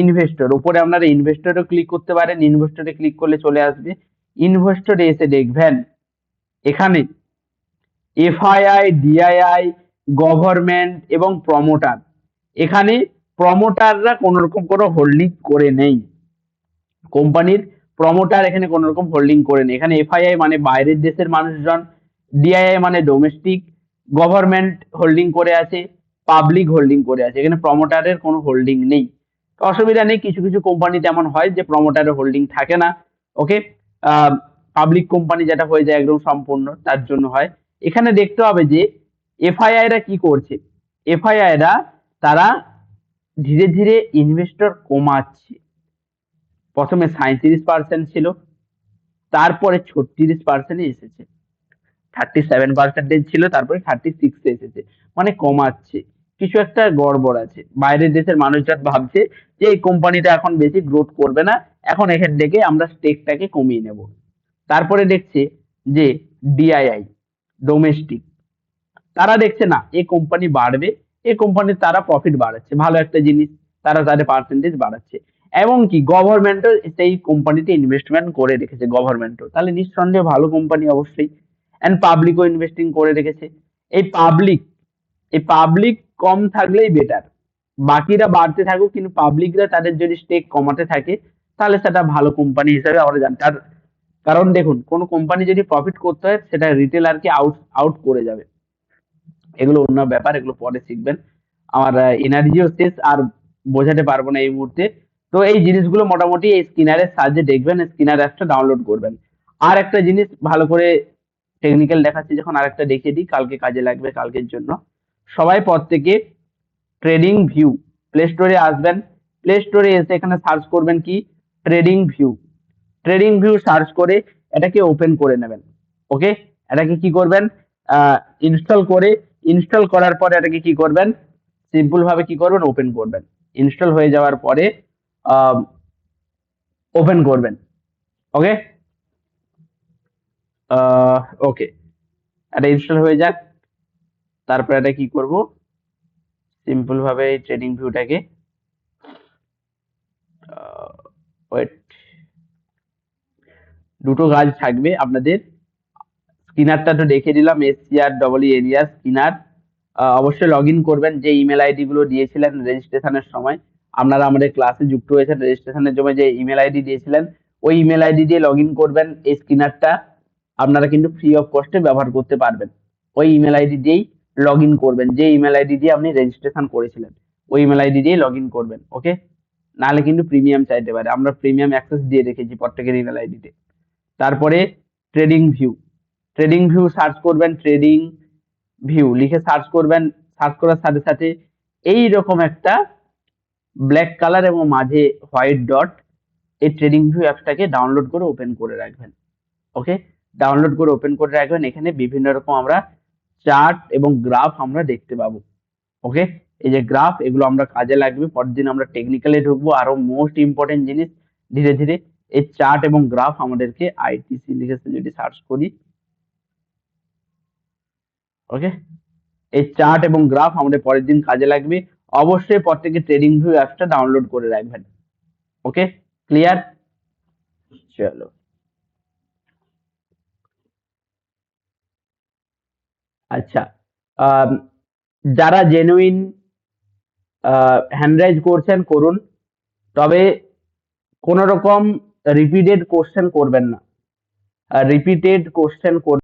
ইনভেস্টর, উপরে আপনারা ইনভেস্টরে ক্লিক করতে পারেন, ইনভেস্টরে ক্লিক করলে চলে আসবে। ইনভেস্টরে এসে দেখবেন এখানে এফআইআই, ডিআইআই, গভর্নমেন্ট এবং প্রমোটার। এখানে প্রমোটাররা কোনো রকম কোনো হোল্ডিং করে নেই, কোম্পানির প্রমোটার এখানে কোনো রকম হোল্ডিং করে নেই। এখানে এফআইআই মানে বাইরের দেশের মানুষজন, ডিআইআই মানে ডোমেস্টিক, গভর্নমেন্ট হোল্ডিং করে আছে, পাবলিক হোল্ডিং করে আছে, এখানে প্রমোটারের কোনো হোল্ডিং নেই। তো অসুবিধা নেই, কিছু কিছু কোম্পানিতে এমন হয় যে প্রমোটারের হোল্ডিং থাকে না। ওকে, পাবলিক কোম্পানি যেটা হয়ে যায় একদম সম্পূর্ণ, তার জন্য হয়। এখানে দেখতে হবে যে এফআইআই রা কি করছে, এফআইআই রা তারা ধীরে ধীরে ইনভেস্টর কমাচ্ছে। প্রথমে 37% ছিল, তারপরে 36% এসেছে, 37% ছিল, তারপরে 36 এসেছে, মানে কমাচ্ছে। কিছু একটা গড়বড় আছে, বাইরের দেশের মানুষজন ভাবছে যে এই কোম্পানিটা এখন বেশি গ্রোথ করবে না, এখন এখান থেকে আমরা স্টেকটাকে কমিয়ে নেব। তারপরে দেখছে যে ডিআইআই, ডোমেস্টিক, তারা দেখছে না এই কোম্পানি বাড়বে, এই কোম্পানির তারা প্রফিট বাড়াচ্ছে, ভালো একটা জিনিস, তারা তাদের পার্সেন্টেজ বাড়াচ্ছে। এবং কি গভর্নমেন্টও সেই কোম্পানিতে ইনভেস্টমেন্ট করে রেখেছে, গভর্নমেন্টও, তাহলে নিঃসন্দেহে ভালো কোম্পানি অবশ্যই। অ্যান্ড পাবলিকও ইনভেস্টিং করে রেখেছে। এই পাবলিক, এই পাবলিক কম থাকলেই বেটার, বাকিরা বাড়তে থাকুক, কিন্তু পাবলিকরা তাদের যদি স্টেক কমাতে থাকে তাহলে সেটা ভালো কোম্পানি হিসেবে আমরা জানি। তার কারণ দেখুন, কোন কোম্পানি যদি প্রফিট করতে হয় সেটা রিটেলারকে আউট আউট করে যাবে, এগুলো অন্য ব্যাপার, এগুলো পরে শিখবেন। আমার এনার্জিও শেষ, আর বোঝাতে পারবো না এই মুহূর্তে। তো এই জিনিসগুলো মোটামুটি এই স্কিনারের সাহায্যে দেখবেন, স্কিনার অ্যাপটা ডাউনলোড করবেন। আর একটা জিনিস ভালো করে টেকনিক্যাল দেখাচ্ছি, যখন আরেকটা দেখিয়ে দিই, কালকে কাজে লাগবে, কালকের জন্য। সবাই প্রত্যেকে ট্রেডিং ভিউ, প্লে স্টোরে আসবেন, প্লে স্টোরে এসে এখানে সার্চ করবেন কি trading view. Trading view search করে এটাকে ওপেন করে নেবেন। ওকে, এটাকে কি করবেন, ইনস্টল করে, ইনস্টল করার পরে এটাকে কি করবেন, সিম্পল ভাবে কি করবেন, ওপেন করবেন। ইনস্টল হয়ে যাওয়ার পরে ওপেন করবেন। ওকে, ওকে, এটা ইনস্টল হয়ে যাক। তারপর এটা কি করব, সিম্পল ভাবে ট্রেডিং ভিউটাকে ওয়েট, দুটো কাজ থাকবে আপনাদের। স্কিনারটা তো দেখে দিলাম, SCR স্কিনার। অবশ্যই লগ ইন করবেন, যে ইমেল আইডি গুলো দিয়েছিলেন রেজিস্ট্রেশনের সময়, আপনারা আমাদের ক্লাসে যুক্ত হয়েছেন, রেজিস্ট্রেশনের সময় যে ইমেল আইডি দিয়েছিলেন ওই ইমেল আইডি দিয়ে লগ ইন করবেন। এই স্কিনারটা আপনারা কিন্তু ফ্রি অফ কস্টে ব্যবহার করতে পারবেন। ওই ইমেল আইডি দিয়েই লগ ইন করবেন, যে ইমেল আইডি দিয়ে আপনি রেজিস্ট্রেশন করেছিলেন ওই ইমেল আইডি দিয়ে লগ ইন করবেন। ওকে, নাহলে কিন্তু প্রিমিয়াম চাইতে পারে, আমরা প্রিমিয়াম অ্যাক্সেস দিয়ে রেখেছি প্রত্যেকের ইমেল আইডিতে। তারপরে trading view, trading view search করবেন, ট্রেডিং ভিউ লিখে সার্চ করবেন। সার্চ করার সাথে সাথে এই রকম একটা ব্ল্যাক কালার এবং মাঝে হোয়াইট ডট, এই ট্রেডিং ভিউ অ্যাপসটাকে ডাউনলোড করে ওপেন করে রাখবেন। ওকে, ডাউনলোড করে ওপেন করে রাখবেন। এখানে বিভিন্ন রকম আমরা চার্ট এবং গ্রাফ আমরা দেখতে পাবো। ওকে, এই যে গ্রাফ, এগুলো আমরা কাজে লাগবে, পরের দিন আমরা টেকনিক্যালি ঢুকবো। আরো মোস্ট ইম্পর্টেন্ট জিনিস ধীরে ধীরে, এই চার্ট এবং গ্রাফ আমাদেরকে আইটিসি লিখে যদি সার্চ করি, ওকে, এই চার্ট এবং গ্রাফ আমাদের পরের দিন কাজে লাগবে। অবশ্যই প্রত্যেকে ট্রেডিং ভিউ অ্যাপসটা ডাউনলোড করে রাখবেন। ওকে, ক্লিয়ার, চলো। আচ্ছা, আম, যারা জেনুইন হ্যান্ড রাইজ করছেন করুন, তবে কোন রকম রিপিটেড কোশ্চেন করবেন না, রিপিটেড কোশ্চেন